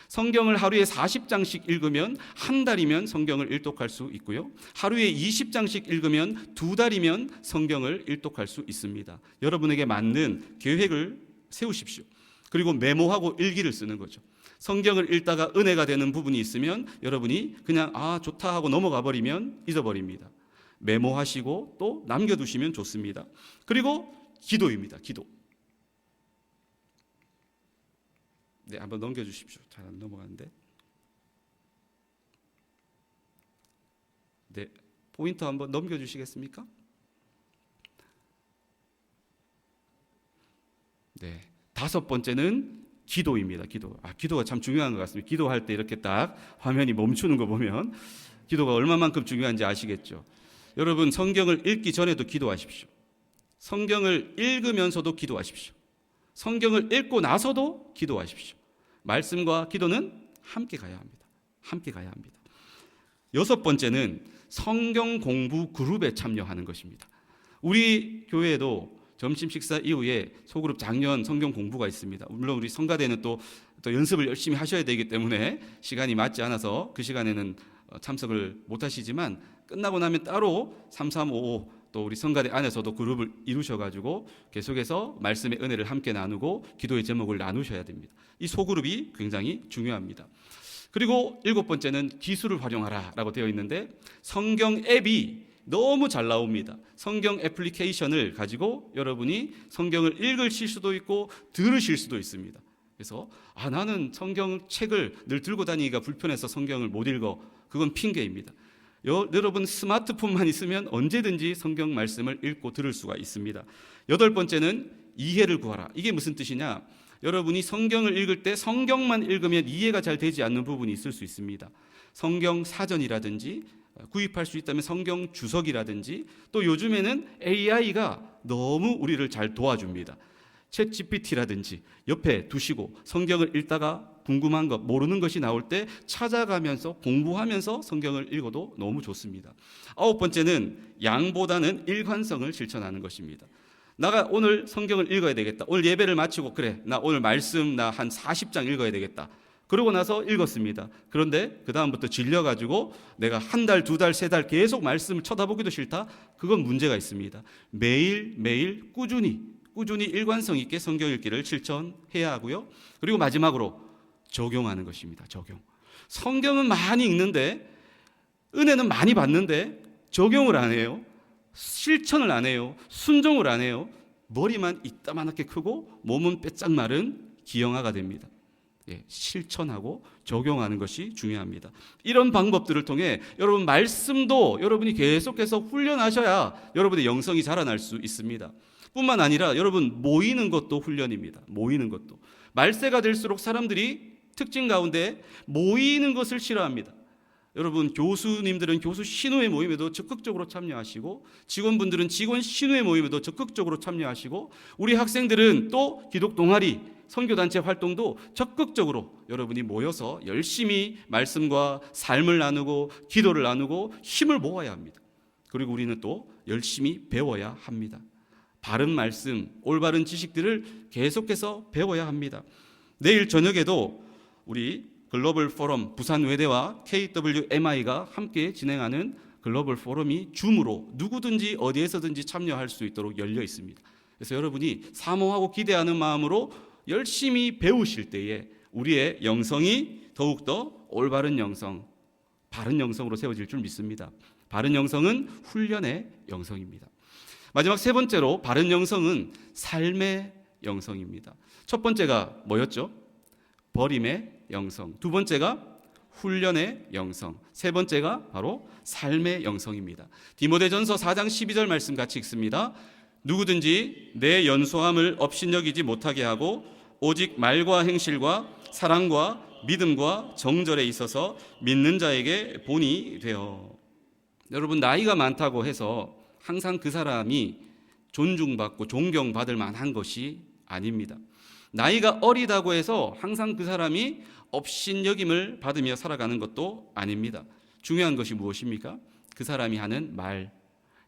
성경을 하루에 40장씩 읽으면 한 달이면 성경을 일독할 수 있고요. 하루에 20장씩 읽으면 2달이면 성경을 일독할 수 있습니다. 여러분에게 맞는 계획을 세우십시오. 그리고 메모하고 일기를 쓰는 거죠. 성경을 읽다가 은혜가 되는 부분이 있으면 여러분이 그냥 좋다 하고 넘어가 버리면 잊어버립니다. 메모하시고 또 남겨두시면 좋습니다. 그리고 기도입니다. 기도. 네, 한번 넘겨주십시오. 잘 안 넘어가는데. 네, 포인트 한번 넘겨주시겠습니까? 네, 5번째는 기도입니다. 기도. 기도가 참 중요한 것 같습니다. 기도할 때 이렇게 딱 화면이 멈추는 거 보면 기도가 얼마만큼 중요한지 아시겠죠? 여러분 성경을 읽기 전에도 기도하십시오. 성경을 읽으면서도 기도하십시오. 성경을 읽고 나서도 기도하십시오. 말씀과 기도는 함께 가야 합니다. 함께 가야 합니다. 6번째는 성경 공부 그룹에 참여하는 것입니다. 우리 교회에도 점심 식사 이후에 소그룹 작년 성경 공부가 있습니다. 물론 우리 성가대는 또 연습을 열심히 하셔야 되기 때문에 시간이 맞지 않아서 그 시간에는 참석을 못 하시지만 끝나고 나면 따로 3355 또 우리 성가대 안에서도 그룹을 이루셔가지고 계속해서 말씀의 은혜를 함께 나누고 기도의 제목을 나누셔야 됩니다. 이 소그룹이 굉장히 중요합니다. 그리고 7번째는 기술을 활용하라 라고 되어 있는데 성경 앱이 너무 잘 나옵니다. 성경 애플리케이션을 가지고 여러분이 성경을 읽으실 수도 있고 들으실 수도 있습니다. 그래서 나는 성경책을 늘 들고 다니기가 불편해서 성경을 못 읽어. 그건 핑계입니다. 여러분 스마트폰만 있으면 언제든지 성경 말씀을 읽고 들을 수가 있습니다. 8번째는 이해를 구하라. 이게 무슨 뜻이냐? 여러분이 성경을 읽을 때 성경만 읽으면 이해가 잘 되지 않는 부분이 있을 수 있습니다. 성경 사전이라든지 구입할 수 있다면 성경 주석이라든지 또 요즘에는 AI가 너무 우리를 잘 도와줍니다. 챗 GPT라든지 옆에 두시고 성경을 읽다가 궁금한 것, 모르는 것이 나올 때 찾아가면서 공부하면서 성경을 읽어도 너무 좋습니다. 9번째는 양보다는 일관성을 실천하는 것입니다. 나가 오늘 성경을 읽어야 되겠다. 오늘 예배를 마치고 그래, 나 오늘 말씀 나 한 40장 읽어야 되겠다. 그러고 나서 읽었습니다. 그런데 그 다음부터 질려가지고 내가 한 달, 2달, 3달 계속 말씀을 쳐다보기도 싫다? 그건 문제가 있습니다. 매일 꾸준히 일관성 있게 성경 읽기를 실천해야 하고요. 그리고 마지막으로 적용하는 것입니다. 적용. 성경은 많이 읽는데 은혜는 많이 받는데 적용을 안 해요. 실천을 안 해요. 순종을 안 해요. 머리만 이따만하게 크고 몸은 빼짝 마른 기형아가 됩니다. 실천하고 적용하는 것이 중요합니다. 이런 방법들을 통해 여러분 말씀도 여러분이 계속해서 훈련하셔야 여러분의 영성이 자라날 수 있습니다. 뿐만 아니라 여러분 모이는 것도 훈련입니다. 모이는 것도. 말세가 될수록 사람들이 특징 가운데 모이는 것을 싫어합니다. 여러분 교수님들은 교수 신우회 모임에도 적극적으로 참여하시고 직원분들은 직원 신우회 모임에도 적극적으로 참여하시고 우리 학생들은 또 기독 동아리 선교단체 활동도 적극적으로 여러분이 모여서 열심히 말씀과 삶을 나누고 기도를 나누고 힘을 모아야 합니다. 그리고 우리는 또 열심히 배워야 합니다. 바른 말씀, 올바른 지식들을 계속해서 배워야 합니다. 내일 저녁에도 우리 글로벌 포럼 부산외대와 KWMI가 함께 진행하는 글로벌 포럼이 줌으로 누구든지 어디에서든지 참여할 수 있도록 열려 있습니다. 그래서 여러분이 사모하고 기대하는 마음으로 열심히 배우실 때에 우리의 영성이 더욱더 올바른 영성, 바른 영성으로 세워질 줄 믿습니다. 바른 영성은 훈련의 영성입니다. 마지막 세 번째로 바른 영성은 삶의 영성입니다. 첫 번째가 뭐였죠? 버림의 영성. 두 번째가 훈련의 영성. 세 번째가 바로 삶의 영성입니다. 디모데전서 4장 12절 말씀 같이 읽습니다. 누구든지 내 연소함을 업신여기지 못하게 하고 오직 말과 행실과 사랑과 믿음과 정절에 있어서 믿는 자에게 본이 되어. 여러분, 나이가 많다고 해서 항상 그 사람이 존중받고 존경받을 만한 것이 아닙니다. 나이가 어리다고 해서 항상 그 사람이 업신여김을 받으며 살아가는 것도 아닙니다. 중요한 것이 무엇입니까? 그 사람이 하는 말,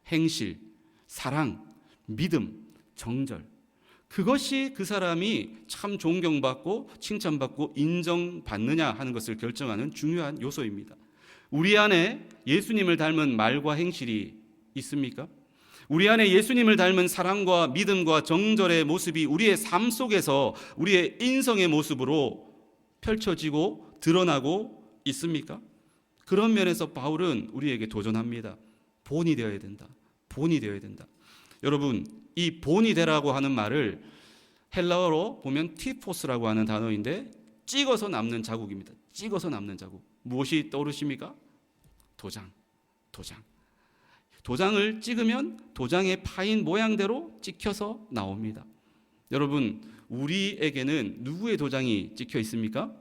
행실, 사랑, 믿음, 정절, 그것이 그 사람이 참 존경받고 칭찬받고 인정받느냐 하는 것을 결정하는 중요한 요소입니다. 우리 안에 예수님을 닮은 말과 행실이 있습니까? 우리 안에 예수님을 닮은 사랑과 믿음과 정절의 모습이 우리의 삶 속에서 우리의 인성의 모습으로 펼쳐지고 드러나고 있습니까? 그런 면에서 바울은 우리에게 도전합니다. 본이 되어야 된다. 본이 되어야 된다. 여러분, 이 본이 되라고 하는 말을 헬라어로 보면 티포스라고 하는 단어인데 찍어서 남는 자국입니다. 찍어서 남는 자국. 무엇이 떠오르십니까? 도장. 도장을 찍으면 도장에 파인 모양대로 찍혀서 나옵니다. 여러분, 우리에게는 누구의 도장이 찍혀 있습니까?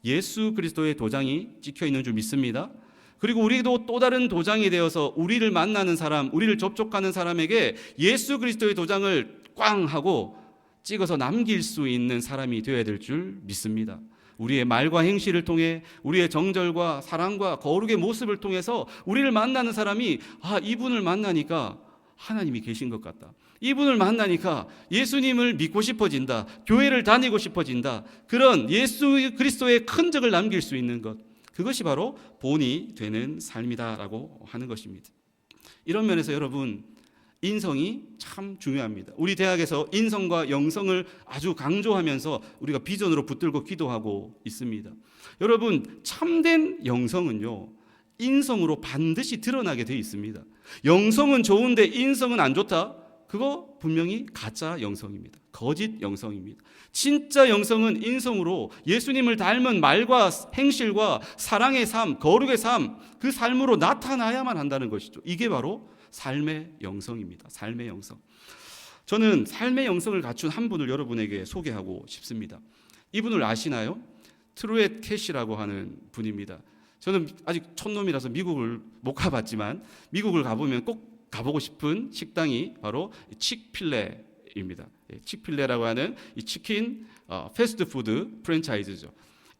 예수 그리스도의 도장이 찍혀 있는 줄 믿습니다. 그리고 우리도 또 다른 도장이 되어서 우리를 만나는 사람, 우리를 접촉하는 사람에게 예수 그리스도의 도장을 꽝 하고 찍어서 남길 수 있는 사람이 되어야 될 줄 믿습니다. 우리의 말과 행실을 통해 우리의 정절과 사랑과 거룩의 모습을 통해서 우리를 만나는 사람이 이분을 만나니까 하나님이 계신 것 같다. 이분을 만나니까 예수님을 믿고 싶어진다. 교회를 다니고 싶어진다. 그런 예수 그리스도의 흔적을 남길 수 있는 것, 그것이 바로 본이 되는 삶이다라고 하는 것입니다. 이런 면에서 여러분, 인성이 참 중요합니다. 우리 대학에서 인성과 영성을 아주 강조하면서 우리가 비전으로 붙들고 기도하고 있습니다. 여러분, 참된 영성은요, 인성으로 반드시 드러나게 되어 있습니다. 영성은 좋은데 인성은 안 좋다? 그거 분명히 가짜 영성입니다. 거짓 영성입니다. 진짜 영성은 인성으로 예수님을 닮은 말과 행실과 사랑의 삶, 거룩의 삶, 그 삶으로 나타나야만 한다는 것이죠. 이게 바로 삶의 영성입니다. 삶의 영성. 저는 삶의 영성을 갖춘 한 분을 여러분에게 소개하고 싶습니다. 이분을 아시나요? 트루엣 캐시라고 하는 분입니다. 저는 아직 촌놈이라서 미국을 못 가봤지만 미국을 가보면 꼭 가보고 싶은 식당이 바로 칙필레입니다. 칙필레라고 하는 이 치킨 패스트푸드 프랜차이즈죠.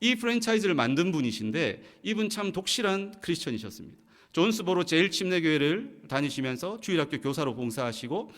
이 프랜차이즈를 만든 분이신데 이분 참 독실한 크리스천이셨습니다. 존스보로 제일침례교회를 다니시면서 주일학교 교사로 봉사하시고,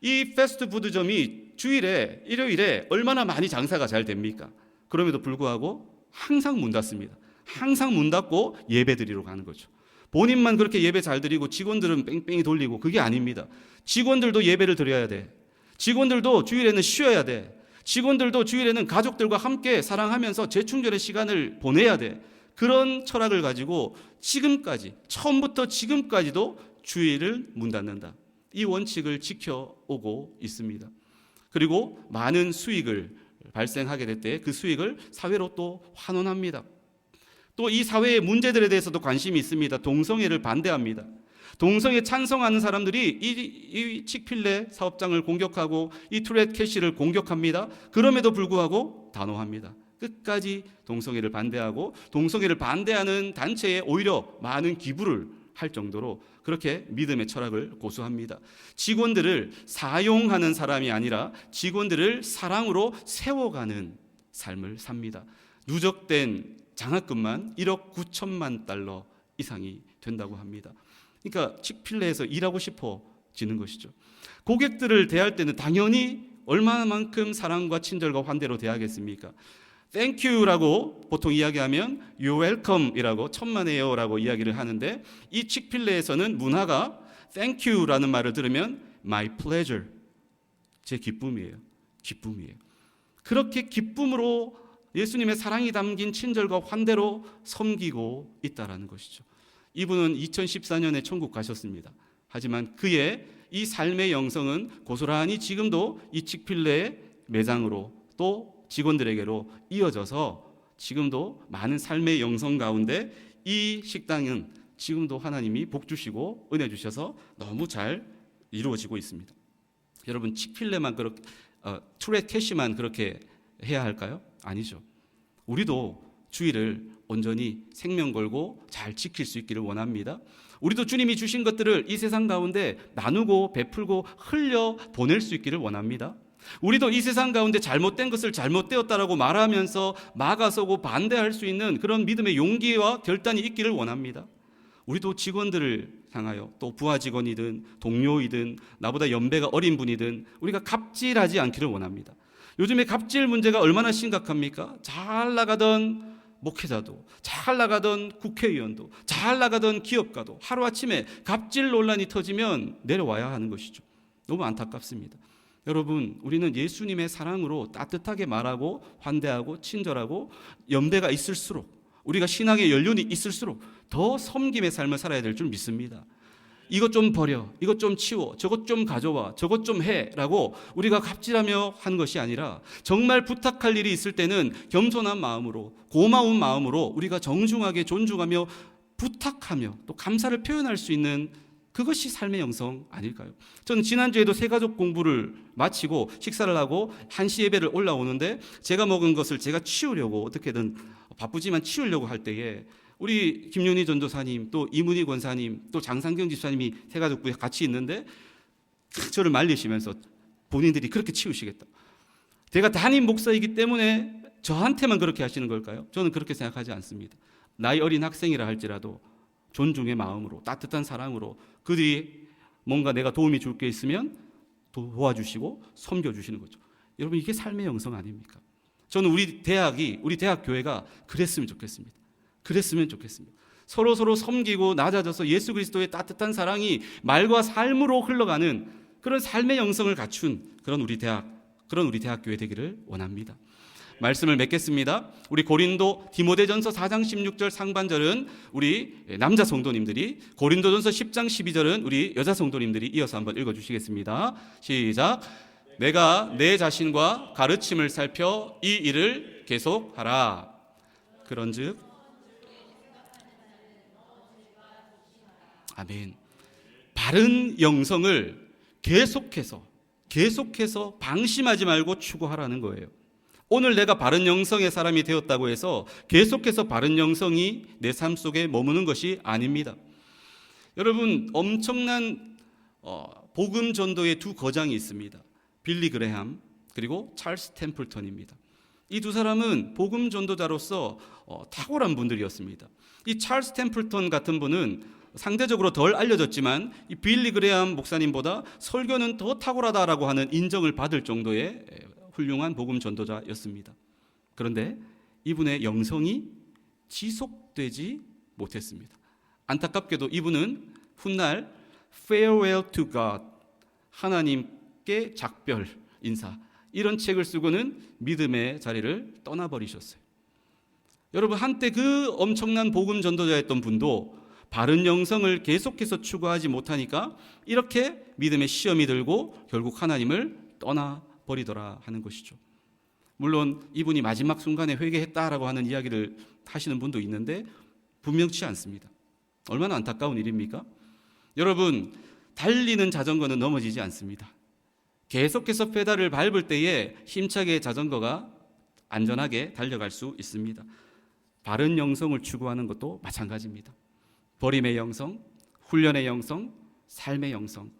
이 패스트푸드점이 주일에 일요일에 얼마나 많이 장사가 잘 됩니까? 그럼에도 불구하고 항상 문 닫습니다. 항상 문 닫고 예배 드리러 가는 거죠. 본인만 그렇게 예배 잘 드리고 직원들은 뺑뺑이 돌리고, 그게 아닙니다. 직원들도 예배를 드려야 돼. 직원들도 주일에는 쉬어야 돼. 직원들도 주일에는 가족들과 함께 사랑하면서 재충전의 시간을 보내야 돼. 그런 철학을 가지고 지금까지, 처음부터 지금까지도 주일을 문 닫는다. 이 원칙을 지켜오고 있습니다. 그리고 많은 수익을 발생하게 될 때 그 수익을 사회로 또 환원합니다. 또 이 사회의 문제들에 대해서도 관심이 있습니다. 동성애를 반대합니다. 동성애 찬성하는 사람들이 이 칙필레 사업장을 공격하고 이 트루엣 캐시를 공격합니다. 그럼에도 불구하고 단호합니다. 끝까지 동성애를 반대하고, 동성애를 반대하는 단체에 오히려 많은 기부를 할 정도로 그렇게 믿음의 철학을 고수합니다. 직원들을 사용하는 사람이 아니라 직원들을 사랑으로 세워가는 삶을 삽니다. 누적된 장학금만 1억 9천만 달러 이상이 된다고 합니다. 그러니까 칙필레에서 일하고 싶어지는 것이죠. 고객들을 대할 때는 당연히 얼마만큼 사랑과 친절과 환대로 대하겠습니까? Thank you라고 보통 이야기하면 You're welcome이라고 천만에요라고 이야기를 하는데, 이 칙필레에서는 문화가 Thank you라는 말을 들으면 My pleasure, 제 기쁨이에요. 기쁨이에요. 그렇게 기쁨으로 예수님의 사랑이 담긴 친절과 환대로 섬기고 있다라는 것이죠. 이분은 2014년에 천국 가셨습니다. 하지만 그의 이 삶의 영성은 고스란히 지금도 이 칙필레의 매장으로 또 직원들에게로 이어져서 지금도 많은 삶의 영성 가운데 이 식당은 지금도 하나님이 복 주시고 은혜 주셔서 너무 잘 이루어지고 있습니다. 여러분, 칙필레만 그렇게 투렛 캐시만 그렇게 해야 할까요? 아니죠. 우리도 주일을 온전히 생명 걸고 잘 지킬 수 있기를 원합니다. 우리도 주님이 주신 것들을 이 세상 가운데 나누고 베풀고 흘려 보낼 수 있기를 원합니다. 우리도 이 세상 가운데 잘못된 것을 잘못되었다라고 말하면서 막아서고 반대할 수 있는 그런 믿음의 용기와 결단이 있기를 원합니다. 우리도 직원들을 향하여, 또 부하 직원이든 동료이든 나보다 연배가 어린 분이든 우리가 갑질하지 않기를 원합니다. 요즘에 갑질 문제가 얼마나 심각합니까? 잘 나가던 목회자도, 잘 나가던 국회의원도, 잘 나가던 기업가도 하루아침에 갑질 논란이 터지면 내려와야 하는 것이죠. 너무 안타깝습니다. 여러분, 우리는 예수님의 사랑으로 따뜻하게 말하고 환대하고 친절하고 연배가 있을수록, 우리가 신앙의 연륜이 있을수록 더 섬김의 삶을 살아야 될 줄 믿습니다. 이것 좀 버려, 이것 좀 치워, 저것 좀 가져와, 저것 좀 해라고 우리가 갑질하며 하는 것이 아니라 정말 부탁할 일이 있을 때는 겸손한 마음으로, 고마운 마음으로 우리가 정중하게 존중하며 부탁하며 또 감사를 표현할 수 있는, 그것이 삶의 영성 아닐까요? 저는 지난주에도 새가족 공부를 마치고 식사를 하고 1시 예배를 올라오는데 제가 먹은 것을 제가 치우려고, 어떻게든 바쁘지만 치우려고 할 때에 우리 김윤희 전도사님, 또 이문희 권사님, 또 장상경 집사님이 새가족부에 같이 있는데 저를 말리시면서 본인들이 그렇게 치우시겠다, 제가 담임 목사이기 때문에 저한테만 그렇게 하시는 걸까요? 저는 그렇게 생각하지 않습니다. 나이 어린 학생이라 할지라도 존중의 마음으로, 따뜻한 사랑으로 그들이 뭔가 내가 도움이 줄 게 있으면 도와주시고 섬겨주시는 거죠. 여러분, 이게 삶의 영성 아닙니까? 저는 우리 대학교회가 그랬으면 좋겠습니다. 그랬으면 좋겠습니다. 서로 섬기고 낮아져서 예수 그리스도의 따뜻한 사랑이 말과 삶으로 흘러가는 그런 삶의 영성을 갖춘 그런 우리 대학교회 되기를 원합니다. 말씀을 맺겠습니다. 우리 고린도 디모데전서 4장 16절 상반절은 우리 남자 성도님들이, 고린도전서 10장 12절은 우리 여자 성도님들이 이어서 한번 읽어주시겠습니다. 시작. 내가 내 자신과 가르침을 살펴 이 일을 계속하라. 그런즉, 아멘. 바른 영성을 계속해서 방심하지 말고 추구하라는 거예요. 오늘 내가 바른 영성의 사람이 되었다고 해서 계속해서 바른 영성이 내 삶 속에 머무는 것이 아닙니다. 여러분, 엄청난 복음 전도의 두 거장이 있습니다. 빌리 그레함 그리고 찰스 템플턴입니다. 이 두 사람은 복음 전도자로서 탁월한 분들이었습니다. 이 찰스 템플턴 같은 분은 상대적으로 덜 알려졌지만 이 빌리 그레함 목사님보다 설교는 더 탁월하다라고 하는 인정을 받을 정도의 훌륭한 복음 전도자였습니다. 그런데 이분의 영성이 지속되지 못했습니다. 안타깝게도 이분은 훗날 Farewell to God, 하나님께 작별 인사, 이런 책을 쓰고는 믿음의 자리를 떠나버리셨어요. 여러분, 한때 그 엄청난 복음 전도자였던 분도 바른 영성을 계속해서 추구하지 못하니까 이렇게 믿음의 시험이 들고 결국 하나님을 떠나버리더라 하는 것이죠. 물론 이분이 마지막 순간에 회개했다라고 하는 이야기를 하시는 분도 있는데 분명치 않습니다. 얼마나 안타까운 일입니까? 여러분, 달리는 자전거는 넘어지지 않습니다. 계속해서 페달을 밟을 때에 힘차게 자전거가 안전하게 달려갈 수 있습니다. 바른 영성을 추구하는 것도 마찬가지입니다. 버림의 영성, 훈련의 영성, 삶의 영성,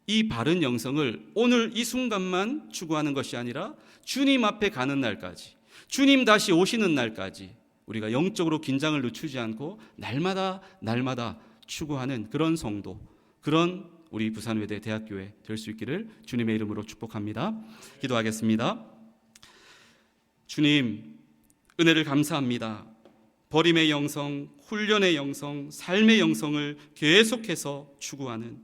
이 바른 영성을 오늘 이 순간만 추구하는 것이 아니라 주님 앞에 가는 날까지, 주님 다시 오시는 날까지 우리가 영적으로 긴장을 늦추지 않고 날마다 추구하는 그런 성도, 그런 우리 부산외대 대학교에 될 수 있기를 주님의 이름으로 축복합니다. 기도하겠습니다. 주님, 은혜를 감사합니다. 버림의 영성, 훈련의 영성, 삶의 영성을 계속해서 추구하는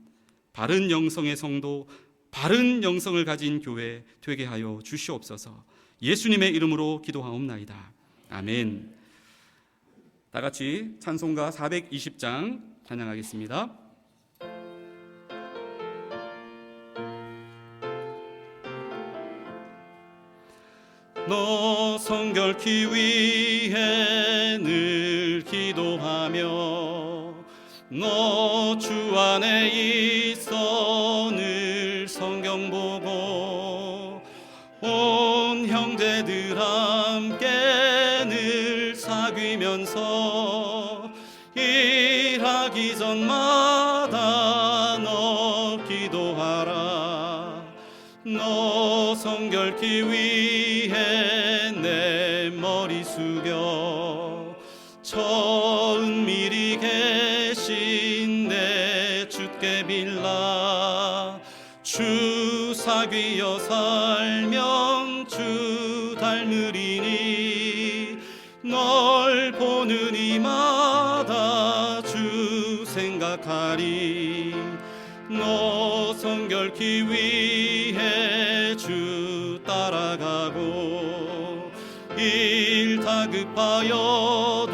바른 영성의 성도, 바른 영성을 가진 교회 되게 하여 주시옵소서. 예수님의 이름으로 기도하옵나이다. 아멘. 다 같이 찬송가 420장 찬양하겠습니다. 너 성결케 위해 늘 기도하며 너 주 안에 있어 늘 성경 보고 온 형제들 함께 늘 사귀면서 일하기 전마다 너 기도하라. 너 성결케 위해 내 머리 숙여 저 은밀히 계신 내 주께 빌라. 주 사귀어 살면 주 닮으리니 널 보는 이마다 주 생각하리. 너 성결케 위해 주 따라가고 일 다급하여도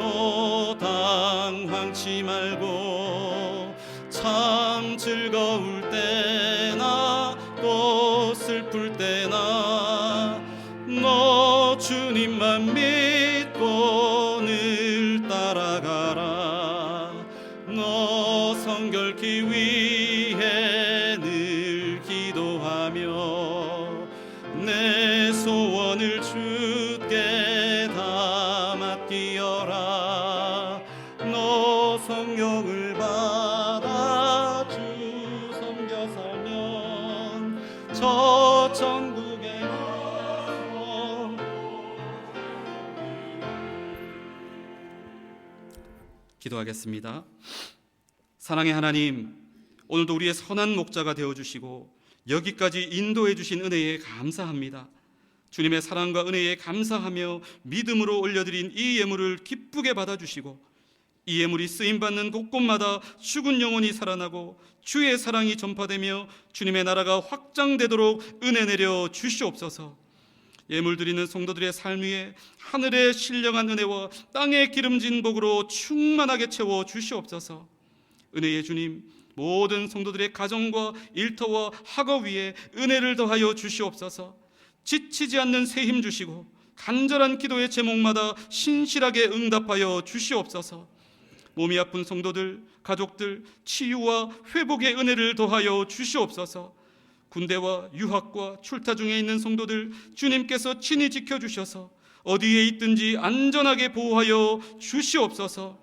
당황치 말고 참 즐거울 때나 또 슬플 때나 너 주님만 믿고 늘 따라가라. 너 성결케 위해 늘 기도하며 내 소원을 주께 다 맡기어라. 너 성령을 받아 주 섬겨 살면 저 천국에 가서 기도하겠습니다. 사랑의 하나님, 오늘도 우리의 선한 목자가 되어주시고 여기까지 인도해 주신 은혜에 감사합니다. 주님의 사랑과 은혜에 감사하며 믿음으로 올려드린 이 예물을 기쁘게 받아주시고 이 예물이 쓰임받는 곳곳마다 죽은 영혼이 살아나고 주의 사랑이 전파되며 주님의 나라가 확장되도록 은혜 내려 주시옵소서. 예물 드리는 성도들의 삶 위에 하늘의 신령한 은혜와 땅의 기름진 복으로 충만하게 채워 주시옵소서. 은혜의 주님, 모든 성도들의 가정과 일터와 학업 위에 은혜를 더하여 주시옵소서. 지치지 않는 새 힘 주시고 간절한 기도의 제목마다 신실하게 응답하여 주시옵소서. 몸이 아픈 성도들, 가족들 치유와 회복의 은혜를 더하여 주시옵소서. 군대와 유학과 출타 중에 있는 성도들 주님께서 친히 지켜주셔서 어디에 있든지 안전하게 보호하여 주시옵소서.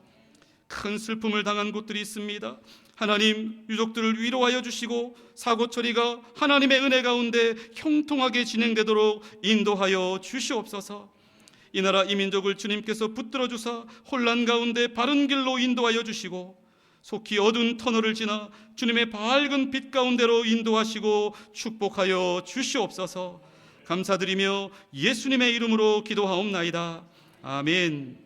큰 슬픔을 당한 곳들이 있습니다. 하나님, 유족들을 위로하여 주시고 사고 처리가 하나님의 은혜 가운데 형통하게 진행되도록 인도하여 주시옵소서. 이 나라 이 민족을 주님께서 붙들어 주사 혼란 가운데 바른 길로 인도하여 주시고 속히 어두운 터널을 지나 주님의 밝은 빛 가운데로 인도하시고 축복하여 주시옵소서. 감사드리며 예수님의 이름으로 기도하옵나이다. 아멘.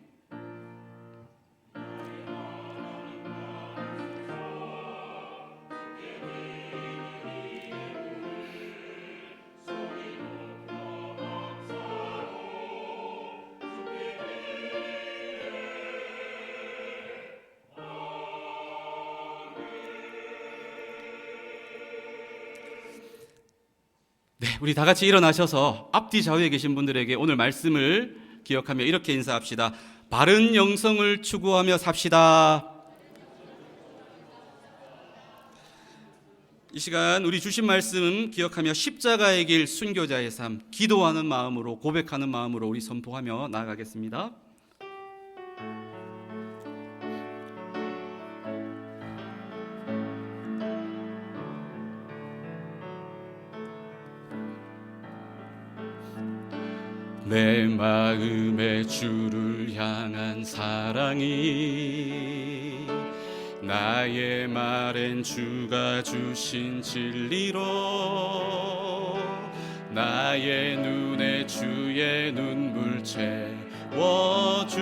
네, 우리 다 같이 일어나셔서 앞뒤 좌우에 계신 분들에게 오늘 말씀을 기억하며 이렇게 인사합시다. 바른 영성을 추구하며 삽시다. 이 시간 우리 주신 말씀 기억하며 십자가의 길, 순교자의 삶, 기도하는 마음으로, 고백하는 마음으로 우리 선포하며 나아가겠습니다. 내 마음의 주를 향한 사랑이 나의 말엔 주가 주신 진리로 나의 눈에 주의 눈물 채워주소서.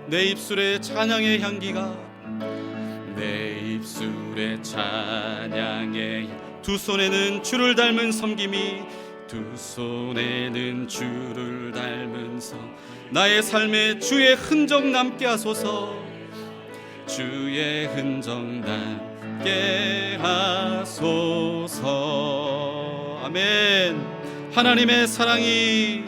내 입술에 찬양의 향기가 내 입술에 찬양의 두 손에는 주를 닮은 섬김이 두 손에는 주를 닮은 섬 나의 삶에 주의 흔적 남게 하소서. 주의 흔적 남게 하소서. 아멘. 하나님의 사랑이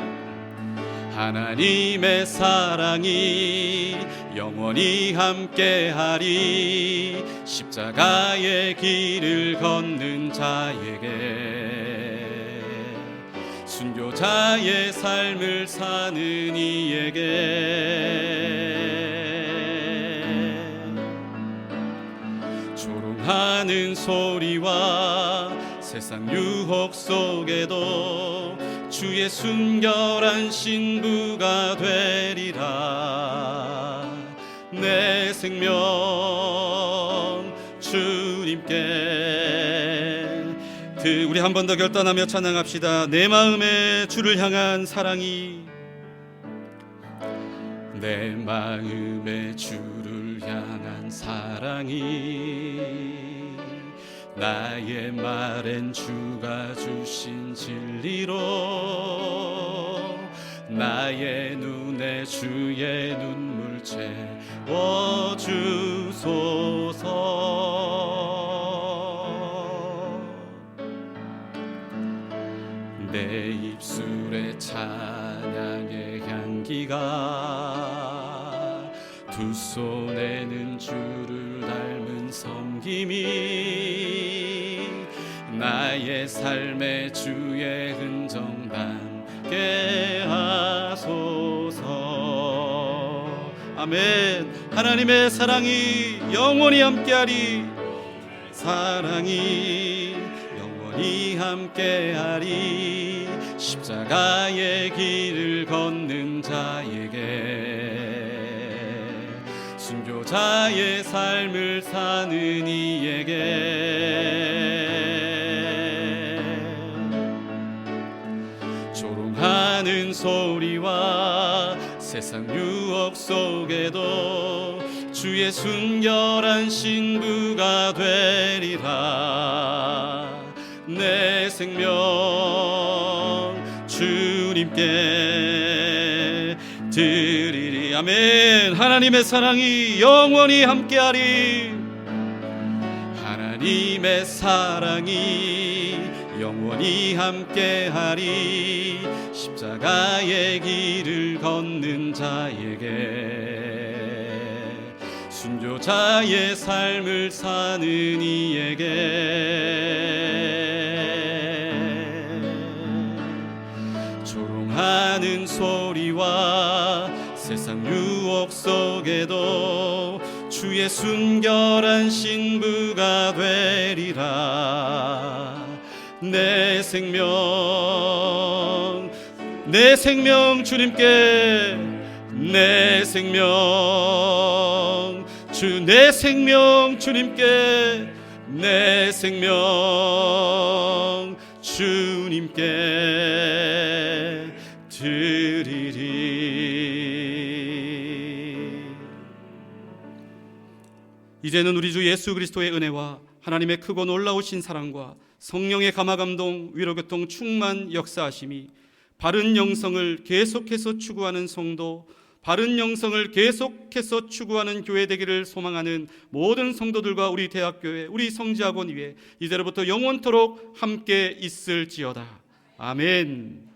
영원히 함께하리. 십자가의 길을 걷는 자에게 순교자의 삶을 사는 이에게 조롱하는 소리와 세상 유혹 속에도 주의 순결한 신부가 되리라. 내 생명 주님께 우리 한 번 더 결단하며 찬양합시다. 내 마음에 주를 향한 사랑이 내 마음에 주를 향한 사랑이 나의 말엔 주가 주신 진리로 나의 눈에 주의 눈물 채워주소서. 내 입술에 찬양의 향기가 두 손에는 주를 닮은 섬김이 나의 삶에 주의 흔적 남게 하소서. 아멘. 하나님의 사랑이 영원히 함께하리. 사랑이 영원히 함께하리. 십자가의 길을 걷는 자에게 순교자의 삶을 사는 이에게 조롱하는 소리와 세상 유혹 속에도 주의 순결한 신부가 되리라. 내 생명 주님께 드리리. 아멘. 하나님의 사랑이 영원히 함께하리. 하나님의 사랑이 영원히 함께하리. 십자가의 길을 걷는 자에게 순교자의 삶을 사는 이에게 조롱하는 소리와 세상 유혹 속에도 주의 순결한 신부가 되리라. 내 생명 주님께 내 생명 내 생명 주님께 내 생명 주님께 드리리. 이제는 우리 주 예수 그리스도의 은혜와 하나님의 크고 놀라우신 사랑과 성령의 감화감동 위로교통 충만 역사하심이 바른 영성을 계속해서 추구하는 성도, 바른 영성을 계속해서 추구하는 교회 되기를 소망하는 모든 성도들과 우리 대학교회, 우리 성지학원 위에 이제로부터 영원토록 함께 있을지어다. 아멘.